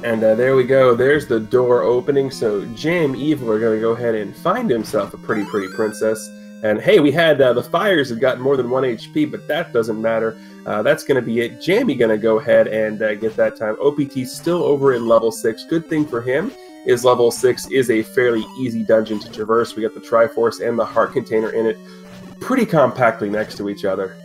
And there we go. There's the door opening. So JamEvil are going to go ahead and find himself a pretty princess. And hey, we had the fires had gotten more than 1 HP, but that doesn't matter. That's going to be it. Jamie going to go ahead and get that time. OPT still over in level 6. Good thing for him is level 6 is a fairly easy dungeon to traverse. We got the Triforce and the Heart Container in it pretty compactly next to each other.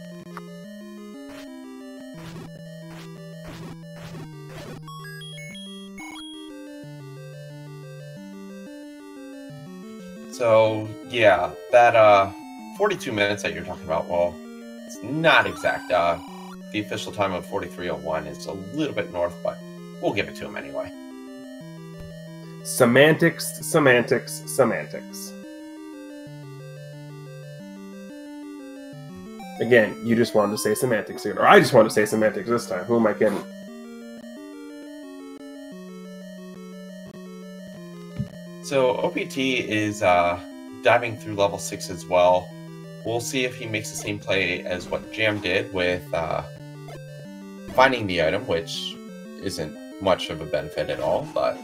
So, yeah, that 42 minutes that you're talking about, well, it's not exact. The official time of 43:01 is a little bit north, but we'll give it to him anyway. Semantics, semantics, semantics. Again, you just wanted to say semantics again, or I just wanted to say semantics this time. Who am I kidding? So OPT is diving through level 6 as well. We'll see if he makes the same play as what Jam did with finding the item, which isn't much of a benefit at all, but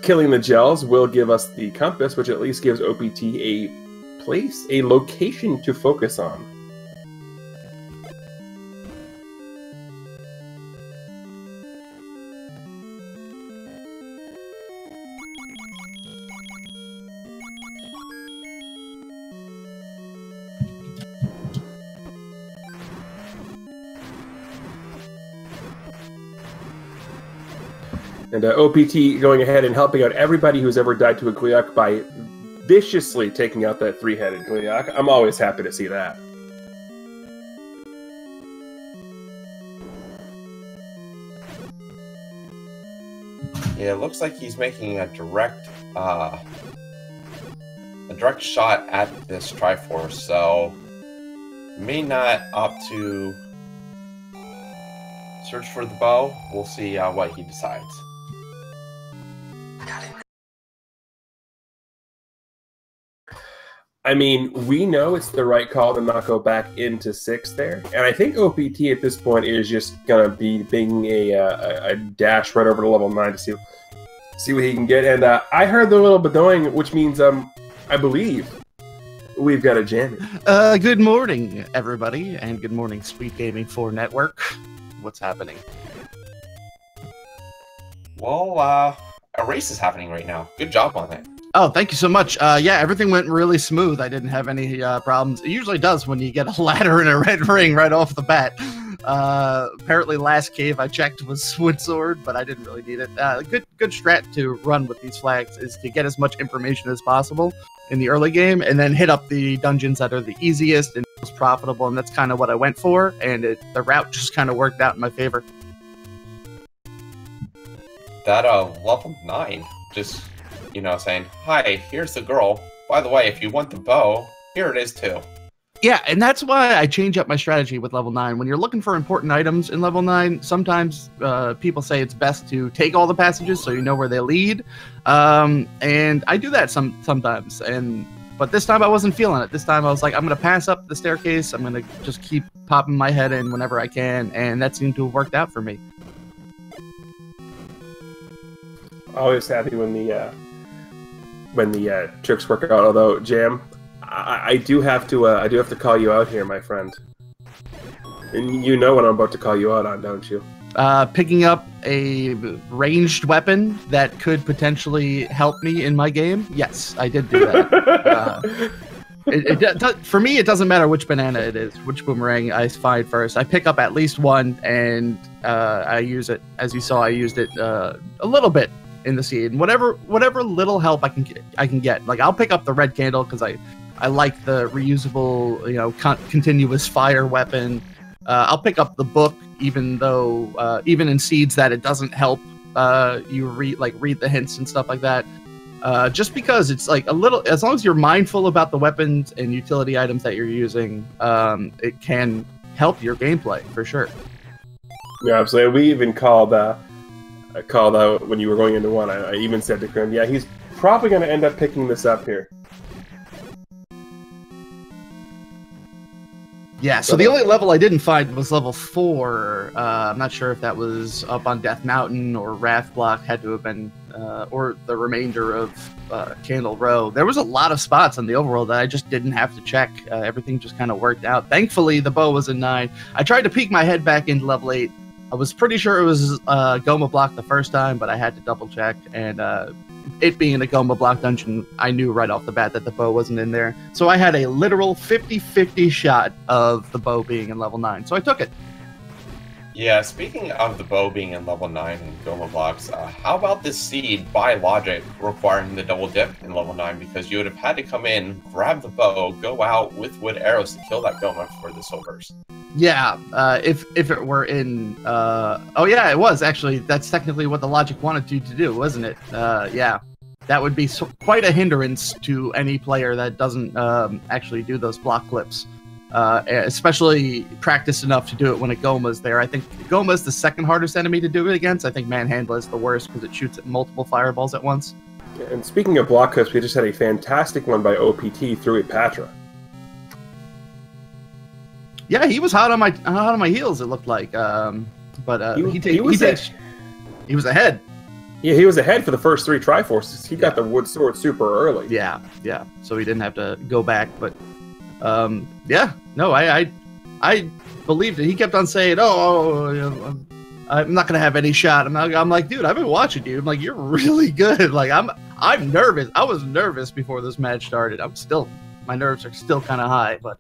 killing the gels will give us the compass, which at least gives OPT a place, a location to focus on. And OPT going ahead and helping out everybody who's ever died to a Gleeok by viciously taking out that 3-headed Gleeok. I'm always happy to see that. Yeah, it looks like he's making a direct shot at this Triforce, so may not opt to search for the bow. We'll see what he decides. I mean, we know it's the right call to not go back into 6 there, and I think OPT at this point is just gonna be being a dash right over to level 9 to see what he can get. And I heard the little bedoing, which means I believe we've got a JamEvil. Good morning, everybody, and good morning, Sweet Gaming 4 Network. What's happening? Well, a race is happening right now. Good job on it. Oh, thank you so much. Yeah, everything went really smooth. I didn't have any problems. It usually does when you get a ladder and a red ring right off the bat. Apparently last cave I checked was wood sword, but I didn't really need it. Good strat to run with these flags is to get as much information as possible in the early game and then hit up the dungeons that are the easiest and most profitable, and that's kind of what I went for, and the route just kind of worked out in my favor. That level 9 just, you know, saying, "Hi, here's the girl. By the way, if you want the bow, here it is too." Yeah, and that's why I change up my strategy with level 9. When you're looking for important items in level 9, sometimes people say it's best to take all the passages so you know where they lead. And I do that sometimes. But this time I wasn't feeling it. This time I was like, I'm going to pass up the staircase. I'm going to just keep popping my head in whenever I can. And that seemed to have worked out for me. Always happy when the tricks work out. Although, Jam, I do have to call you out here, my friend. And you know what I'm about to call you out on, don't you? Picking up a ranged weapon that could potentially help me in my game. Yes, I did do that. For me, it doesn't matter which banana it is, which boomerang I find first. I pick up at least one, and I use it. As you saw, I used it a little bit in the seed. Whatever little help I can get. Like, I'll pick up the red candle because I like the reusable, you know, continuous fire weapon. I'll pick up the book, even though even in seeds that it doesn't help you read the hints and stuff like that. Just because it's like a little, as long as you're mindful about the weapons and utility items that you're using, it can help your gameplay for sure. Yeah, absolutely. We even called out when you were going into one. I even said to Grim, yeah, he's probably going to end up picking this up here. Yeah, so the only level I didn't find was level 4. I'm not sure if that was up on Death Mountain or Raft Block, had to have been, or the remainder of Candle Row. There was a lot of spots on the overworld that I just didn't have to check. Everything just kind of worked out. Thankfully, the bow was in 9. I tried to peek my head back into level 8. I was pretty sure it was Goma Block the first time, but I had to double check, and it being a Goma Block dungeon, I knew right off the bat that the bow wasn't in there. So I had a literal 50-50 shot of the bow being in level 9, so I took it. Yeah, speaking of the bow being in level 9 and Goma Blocks, how about this seed, by logic, requiring the double dip in level 9? Because you would have had to come in, grab the bow, go out with wood arrows to kill that Goma for the silvers. Yeah, if it were in... oh yeah, it was, actually. That's technically what the logic wanted you to do, wasn't it? Yeah, that would be quite a hindrance to any player that doesn't actually do those block clips. Especially practiced enough to do it when a Goma's there. I think Goma's the second hardest enemy to do it against. I think Manhandla is the worst because it shoots at multiple fireballs at once. And speaking of block clips, we just had a fantastic one by OPT through Epatra. Yeah, he was hot on my heels, it looked like. But he was ahead. Yeah, he was ahead for the first 3 Triforces. He got the wood sword super early. Yeah. So he didn't have to go back, but yeah, no, I believed it. He kept on saying, "Oh, I'm not gonna have any shot." I'm like, dude, I've been watching you. I'm like, you're really good. Like, I'm nervous. I was nervous before this match started. My nerves are still kind of high, but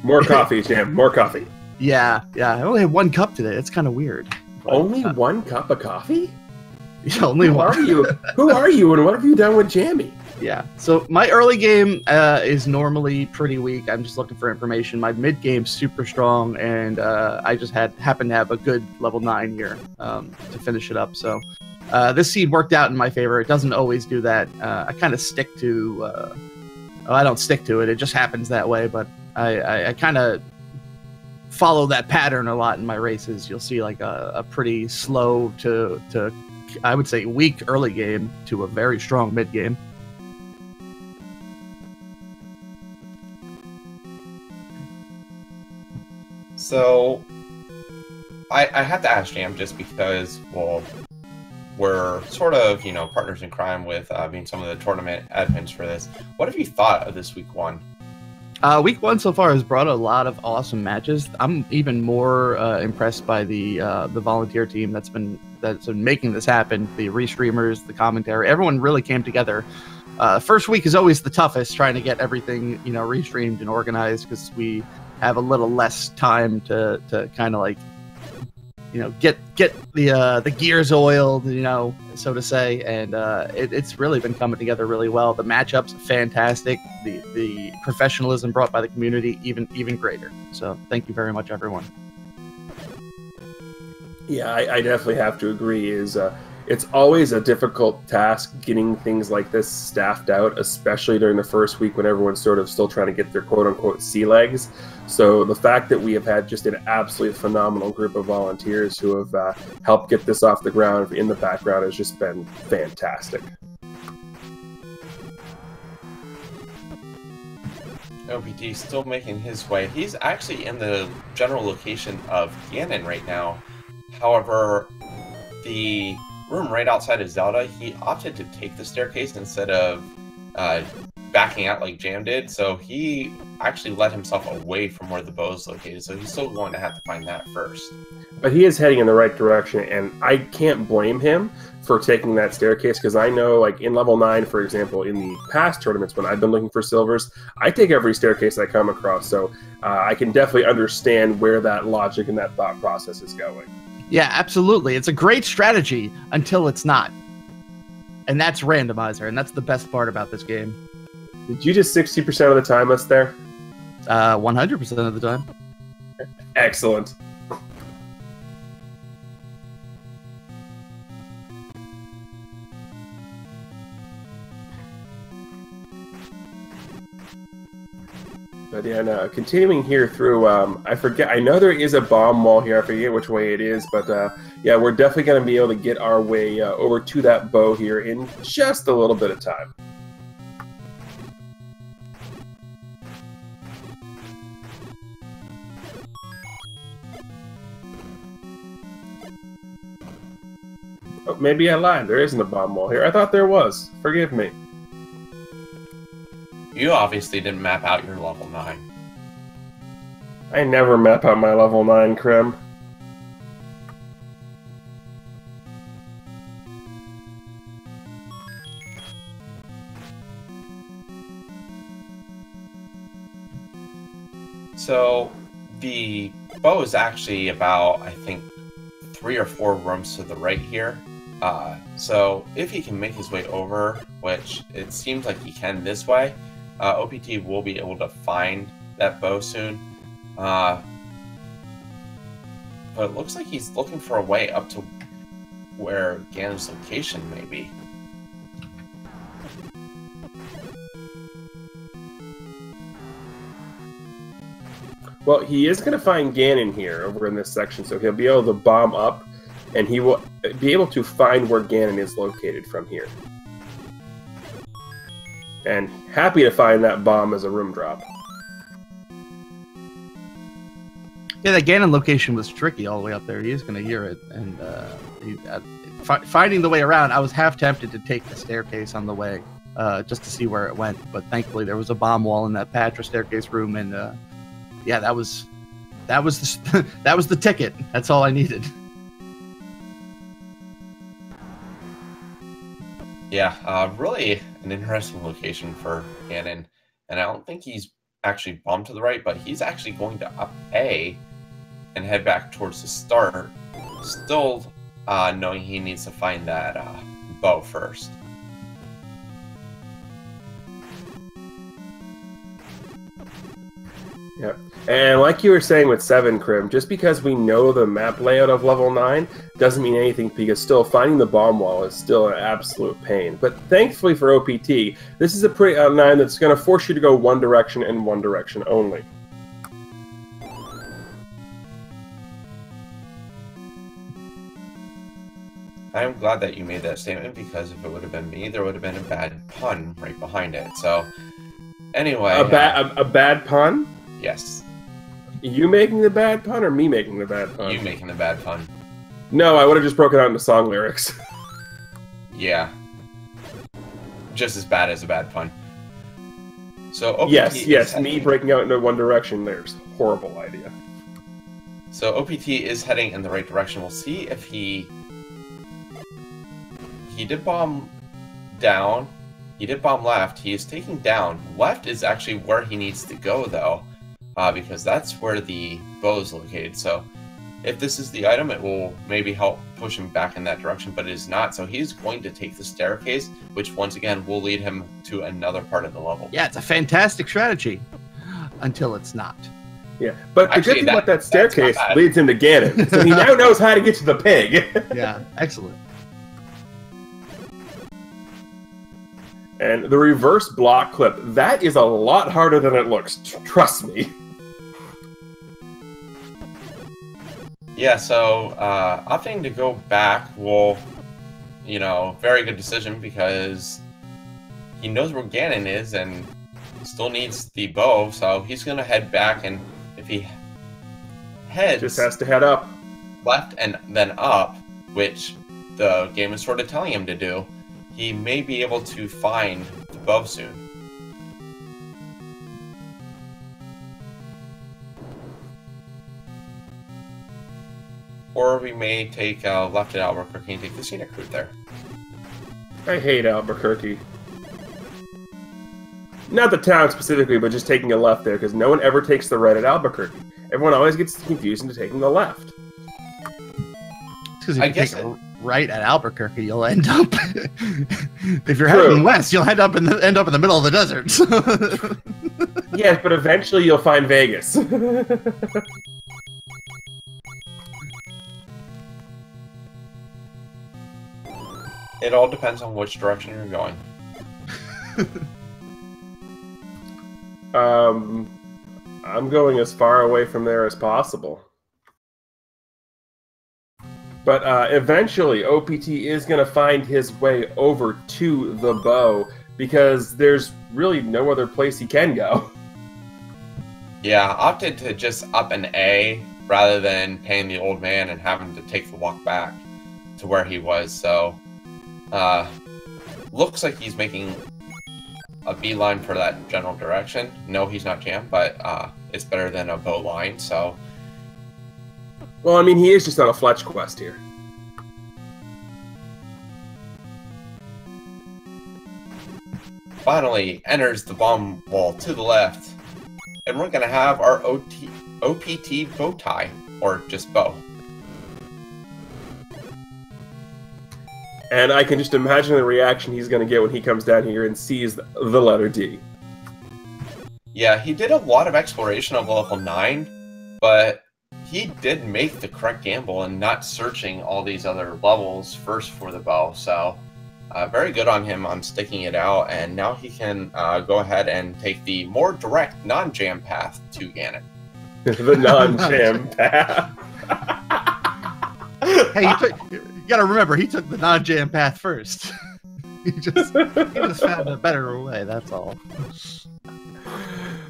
more coffee, Jam. More coffee. Yeah. I only had 1 cup today. It's kind of weird. But, only 1 cup of coffee? Only Who one. are you? Who are you, and what have you done with Jammy? Yeah. So my early game is normally pretty weak. I'm just looking for information. My mid game's super strong, and I just happened to have a good level 9 here to finish it up. So this seed worked out in my favor. It doesn't always do that. I kind of stick to. I don't stick to it. It just happens that way. But I kind of follow that pattern a lot in my races. You'll see like a pretty slow to I would say weak early game to a very strong mid game. So, I have to ask Jam just because, well, we're sort of, you know, partners in crime with being some of the tournament admins for this. What have you thought of this week 1? Week 1 so far has brought a lot of awesome matches. I'm even more impressed by the volunteer team that's been making this happen. The restreamers, the commentary, everyone really came together. First week is always the toughest, trying to get everything, you know, restreamed and organized, because we have a little less time to kind of like, you know, get the gears oiled, you know, so to say, and it's really been coming together really well. The matchups fantastic, the professionalism brought by the community even greater. So thank you very much, everyone. Yeah, I definitely have to agree. It's always a difficult task getting things like this staffed out, especially during the first week when everyone's sort of still trying to get their quote-unquote sea legs. So the fact that we have had just an absolutely phenomenal group of volunteers who have helped get this off the ground in the background has just been fantastic. OPT still making his way. He's actually in the general location of Ganon right now. However, the room right outside of Zelda, he opted to take the staircase instead of backing out like Jam did, so he actually let himself away from where the bow is located, so he's still going to have to find that first. But he is heading in the right direction, and I can't blame him for taking that staircase, because I know, like, in level 9, for example, in the past tournaments when I've been looking for silvers, I take every staircase I come across, so I can definitely understand where that logic and that thought process is going. Yeah, absolutely. It's a great strategy until it's not. And that's Randomizer, and that's the best part about this game. Did you just 60% of the time us there? 100% of the time. Excellent. But yeah, no, continuing here through, I forget, I know there is a bomb wall here, I forget which way it is, but yeah, we're definitely going to be able to get our way over to that bow here in just a little bit of time. Oh, maybe I lied, there isn't a bomb wall here. I thought there was. Forgive me. You obviously didn't map out your level 9. I never map out my level 9, Krem. So, the bow is actually about, I think, 3 or 4 rooms to the right here. So, if he can make his way over, which it seems like he can this way, OPT will be able to find that bow soon. But it looks like he's looking for a way up to where Ganon's location may be. Well, he is going to find Ganon here over in this section, so he'll be able to bomb up, and he will be able to find where Ganon is located from here. And happy to find that bomb as a room drop. Yeah, that Ganon location was tricky all the way up there. He is going to hear it, and finding the way around, I was half tempted to take the staircase on the way, just to see where it went. But thankfully, there was a bomb wall in that patch or staircase room, and yeah, that was the ticket. That's all I needed. Yeah, really an interesting location for Ganon, and I don't think he's actually bombed to the right, but he's actually going to up A and head back towards the start. Still knowing he needs to find that bow first. Yep. And like you were saying with 7, Krim, just because we know the map layout of level 9 doesn't mean anything, because still finding the bomb wall is still an absolute pain. But thankfully for OPT, this is a pretty 9 that's going to force you to go one direction and one direction only. I'm glad that you made that statement, because if it would have been me, there would have been a bad pun right behind it. So, anyway... A bad pun? Yes. You making the bad pun, or me making the bad pun? You making the bad pun. No, I would have just broken out into song lyrics. Yeah. Just as bad as a bad pun. So, OPT yes, me breaking out into one direction, there's a horrible idea. So, OPT is heading in the right direction. We'll see if he did bomb down. He did bomb left. He is taking down. Left is actually where he needs to go, though, because that's where the bow is located. So if this is the item, it will maybe help push him back in that direction, but it is not. So he's going to take the staircase, which once again will lead him to another part of the level. Yeah, it's a fantastic strategy until it's not. Yeah, but the good thing about that staircase leads him to Ganon. So he now knows how to get to the pig. Yeah, excellent. And the reverse block clip, that is a lot harder than it looks, trust me. Yeah, so opting to go back will, very good decision, because he knows where Ganon is and still needs the bow, so he's going to head back, and if he heads... Just has to head up. Left and then up, which the game is sort of telling him to do, he may be able to find the bow soon. Or we may take left at Albuquerque and take the scenic route there. I hate Albuquerque. Not the town specifically, but just taking a left there, because no one ever takes the right at Albuquerque. Everyone always gets confused into taking the left. Because if you take a right at Albuquerque, you'll end up... if you're heading west, you'll end up in the middle of the desert. Yes, but eventually you'll find Vegas. It all depends on which direction you're going. I'm going as far away from there as possible. But eventually, OPT is going to find his way over to the bow, because there's really no other place he can go. Yeah, opted to just up an A rather than paying the old man and having to take the walk back to where he was. So, looks like he's making a beeline for that general direction. No, he's not jammed, but it's better than a bow line, so... Well, I mean, he is just on a Fletch quest here. Finally enters the bomb wall to the left, and we're going to have our OPT bow tie, or just bow. And I can just imagine the reaction he's going to get when he comes down here and sees the letter D. Yeah, he did a lot of exploration of level 9, but he did make the correct gamble in not searching all these other levels first for the bow, so very good on him on sticking it out, and now he can go ahead and take the more direct non-jam path to Ganon. The non-jam path. Hey, you gotta remember, he took the non-jam path first. he just found a better way, that's all.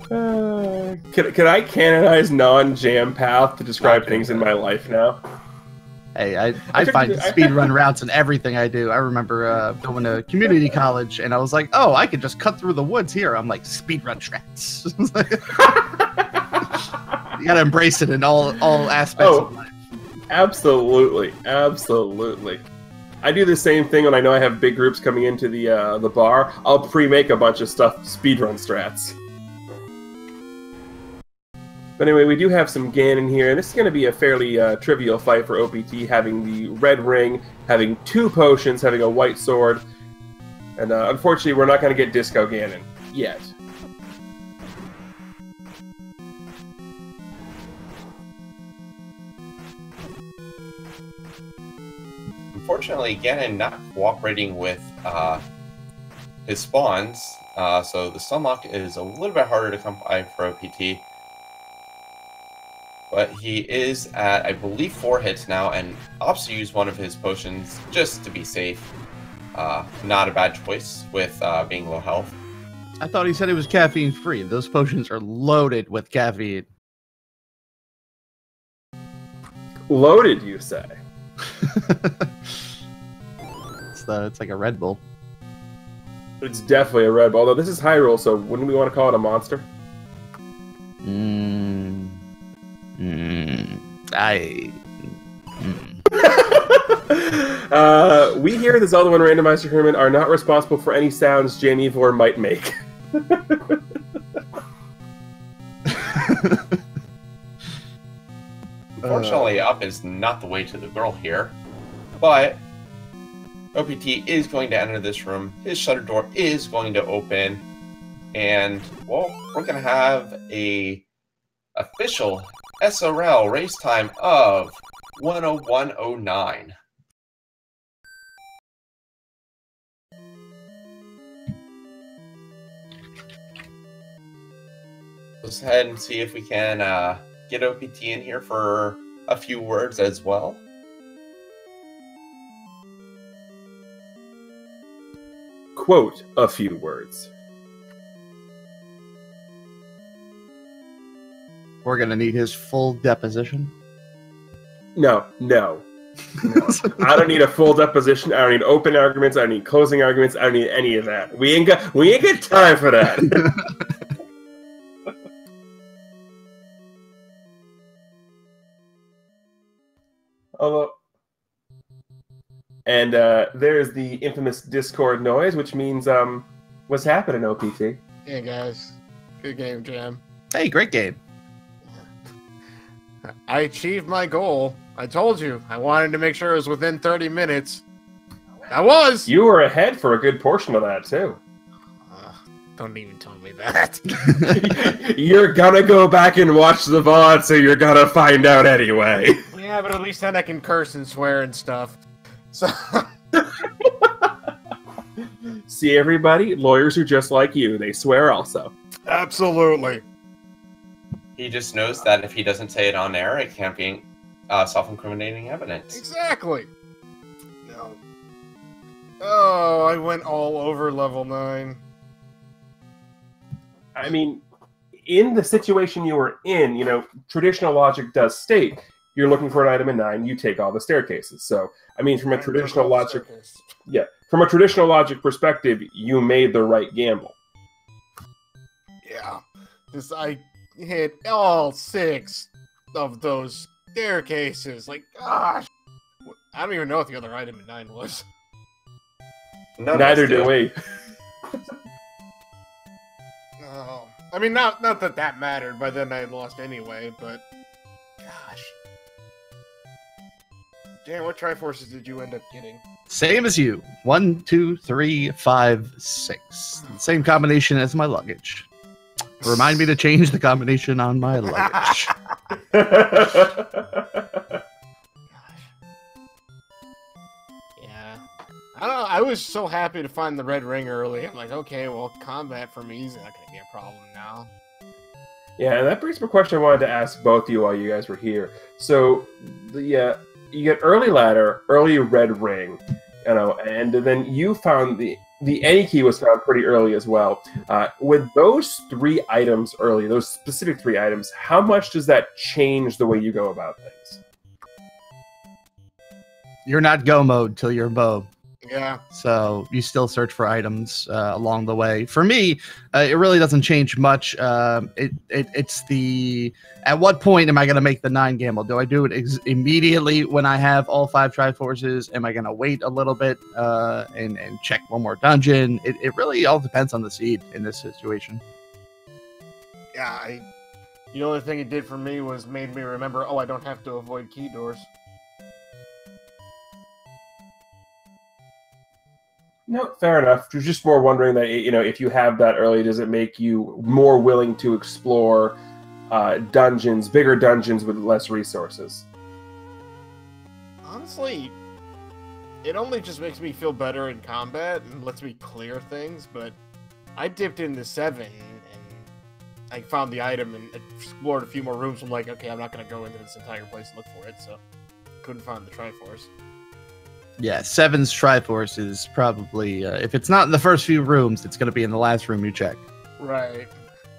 Can I canonize non-jam path to describe things in my life now? Hey, I find speedrun routes in everything I do. I remember going to community college, and I was like, oh, I could just cut through the woods here. I'm like, speedrun tracks. You gotta embrace it in all aspects of life. Absolutely, absolutely. I do the same thing when I know I have big groups coming into the bar. I'll pre-make a bunch of stuff, speedrun strats. But anyway, we do have some Ganon here, and this is going to be a fairly trivial fight for OPT, having the red ring, having 2 potions, having a white sword, and unfortunately we're not going to get Disco Ganon yet. Unfortunately, Ganon not cooperating with his spawns, so the Stunlock is a little bit harder to come by for OPT. But he is at, I believe, 4 hits now, and opts to use one of his potions just to be safe. Not a bad choice with being low health. I thought he said it was caffeine free. Those potions are loaded with caffeine. Loaded, you say? It's like a Red Bull. It's definitely a Red Bull, although this is Hyrule, so wouldn't we want to call it a monster? We here at the Zelda 1 Randomizer Tournament are not responsible for any sounds JamEvil might make. Unfortunately, up is not the way to the girl here, but OPT is going to enter this room. His shutter door is going to open, and well, we're going to have a official SRL race time of 101.09. Let's head and see if we can get OPT in here for a few words as well. Quote a few words. We're gonna need his full deposition. No. I don't need a full deposition. I don't need open arguments. I don't need closing arguments. I don't need any of that. We ain't got time for that. Although, and there's the infamous Discord noise, which means what's happening, OPT? Hey guys, good game, Jam. Hey, great game. I achieved my goal. I told you I wanted to make sure it was within 30 minutes. I was. You were ahead for a good portion of that too. Don't even tell me that. You're gonna go back and watch the VOD, so you're gonna find out anyway. Yeah, but at least then I can curse and swear and stuff. So. See, everybody, lawyers are just like you. They swear also. Absolutely. He just knows that if he doesn't say it on air, it can't be self-incriminating evidence. Exactly. No. Oh, I went all over level 9. I mean, in the situation you were in, you know, traditional logic does state you're looking for an item in 9, you take all the staircases. So, I mean, from a traditional logic, from a traditional logic perspective, you made the right gamble. Yeah, because I hit all 6 of those staircases. Like, gosh, I don't even know what the other item in 9 was. Neither do we. Oh, I mean, not that mattered. By then I had lost anyway. But gosh, Dan, what Triforces did you end up getting? Same as you. 1, 2, 3, 5, 6. Same combination as my luggage. Remind me to change the combination on my luggage. Yeah. I don't know. I was so happy to find the red ring early. I'm like, okay, well, combat for me is not going to be a problem now. Yeah, and that brings up a question I wanted to ask both of you while you guys were here. So, you get early ladder, early red ring, you know, and then you found the any key was found pretty early as well. With those 3 items early, those specific 3 items, how much does that change the way you go about things? You're not go mode till you're bow. Yeah. So you still search for items along the way. For me, it really doesn't change much. It's the at what point am I going to make the 9 gamble? Do I do it immediately when I have all 5 Triforces? Am I going to wait a little bit and check one more dungeon? It really all depends on the seed in this situation. Yeah, The only thing it did for me was made me remember, oh, I don't have to avoid key doors. No, fair enough. Just more wondering that, you know, if you have that early, does it make you more willing to explore dungeons, bigger dungeons with less resources? Honestly, it only just makes me feel better in combat and lets me clear things, but I dipped into 7 and I found the item and explored a few more rooms. I'm like, okay, I'm not going to go into this entire place and look for it, so couldn't find the Triforce. Yeah, 7's Triforce is probably, if it's not in the first few rooms, it's going to be in the last room you check. Right.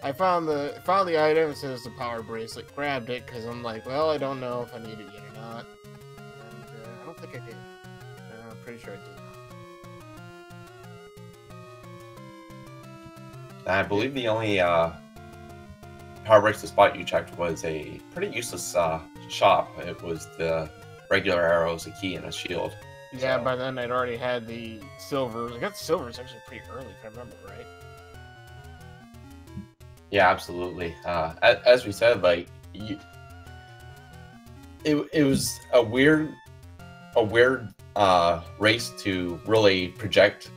I found the item, it says the power bracelet, grabbed it, because I'm like, well, I don't know if I need it yet or not. And I don't think I did. I'm pretty sure I did. I believe the only power bracelet spot you checked was a pretty useless shop. It was the regular arrows, a key, and a shield. Yeah, So- by then I'd already had the silver. I got the silvers actually pretty early, if I remember right. Yeah, absolutely. As we said, like it was a weird race to really project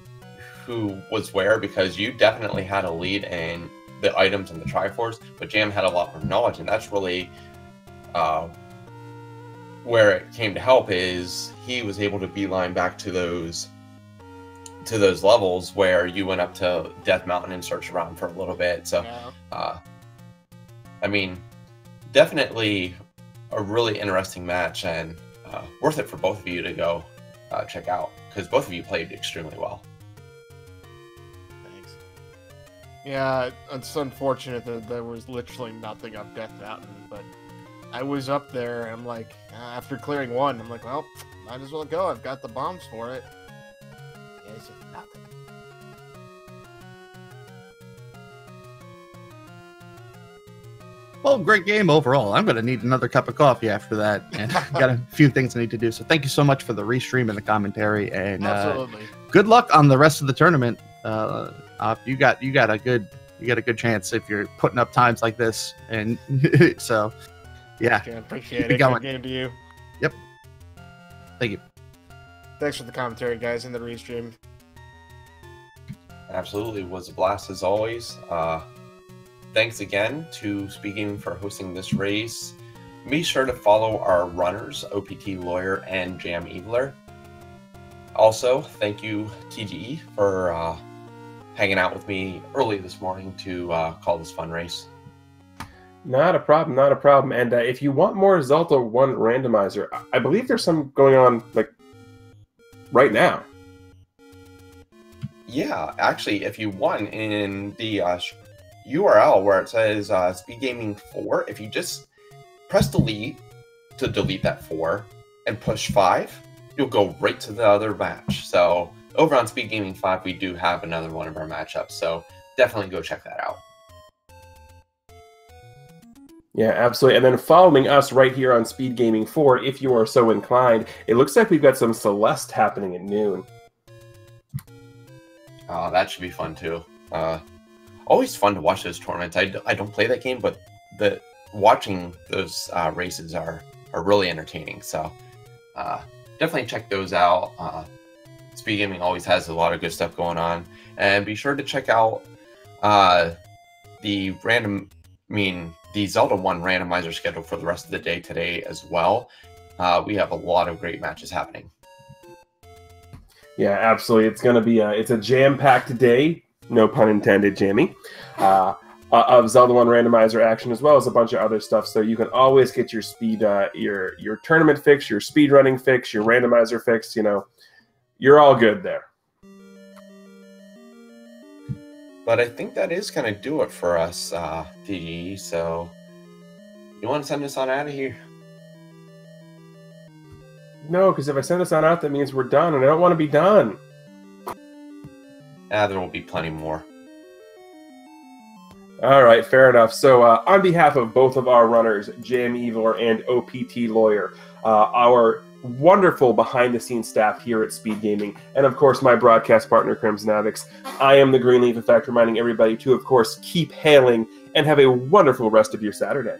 who was where, because you definitely had a lead in the items and the Triforce, but Jam had a lot more knowledge, and that's really where it came to help. Is he was able to beeline back to those levels where you went up to Death Mountain and searched around for a little bit. So, Yeah. I mean, definitely a really interesting match, and worth it for both of you to go check out, because both of you played extremely well. Thanks. Yeah, it's unfortunate that there was literally nothing up Death Mountain, but I was up there, and I'm like, after clearing 1, I'm like, well, might as well go. I've got the bombs for it. Yeah, it's just nothing. Well, great game overall. I'm going to need another cup of coffee after that. And got a few things I need to do. So thank you so much for the restream and the commentary. And Absolutely. good luck on the rest of the tournament. You got a good chance if you're putting up times like this. And so, yeah. Okay, I appreciate Keep it. it going. Good game to you. Yep. Thank you. Thanks for the commentary, guys, in the restream. Absolutely, was a blast as always. Thanks again to Speaking for hosting this race. Be sure to follow our runners, OPTLawyer and JamEvil. Also, thank you, TGE, for hanging out with me early this morning to call this fun race. Not a problem, not a problem. And if you want more Zelda 1 randomizer, I believe there's some going on, like, right now. Yeah, actually, if you want, in the URL where it says Speed Gaming 4, if you just press delete to delete that 4 and push 5, you'll go right to the other match. So over on Speed Gaming 5, we do have another one of our matchups, so definitely go check that out. Yeah, absolutely. And then following us right here on Speed Gaming 4, if you are so inclined, it looks like we've got some Celeste happening at noon. That should be fun too. Always fun to watch those tournaments. I don't play that game, but watching those races are really entertaining. So definitely check those out. Speed Gaming always has a lot of good stuff going on, and be sure to check out the Zelda 1 randomizer schedule for the rest of the day today as well. We have a lot of great matches happening. Yeah, absolutely. It's going to be it's a jam-packed day, no pun intended, Jamie, of Zelda 1 randomizer action, as well as a bunch of other stuff. So you can always get your speed, your tournament fix, your speed running fix, your randomizer fix. You know, you're all good there. But I think that is going to do it for us, TGE. So you want to send us on out of here? No, because if I send this on out, that means we're done, and I don't want to be done. There will be plenty more. All right, fair enough. So on behalf of both of our runners, JamEvil and OPTLawyer, our wonderful behind-the-scenes staff here at Speed Gaming, and of course my broadcast partner Crimsonatics. I am the Greenleaf Effect, reminding everybody to, of course, keep hailing and have a wonderful rest of your Saturday.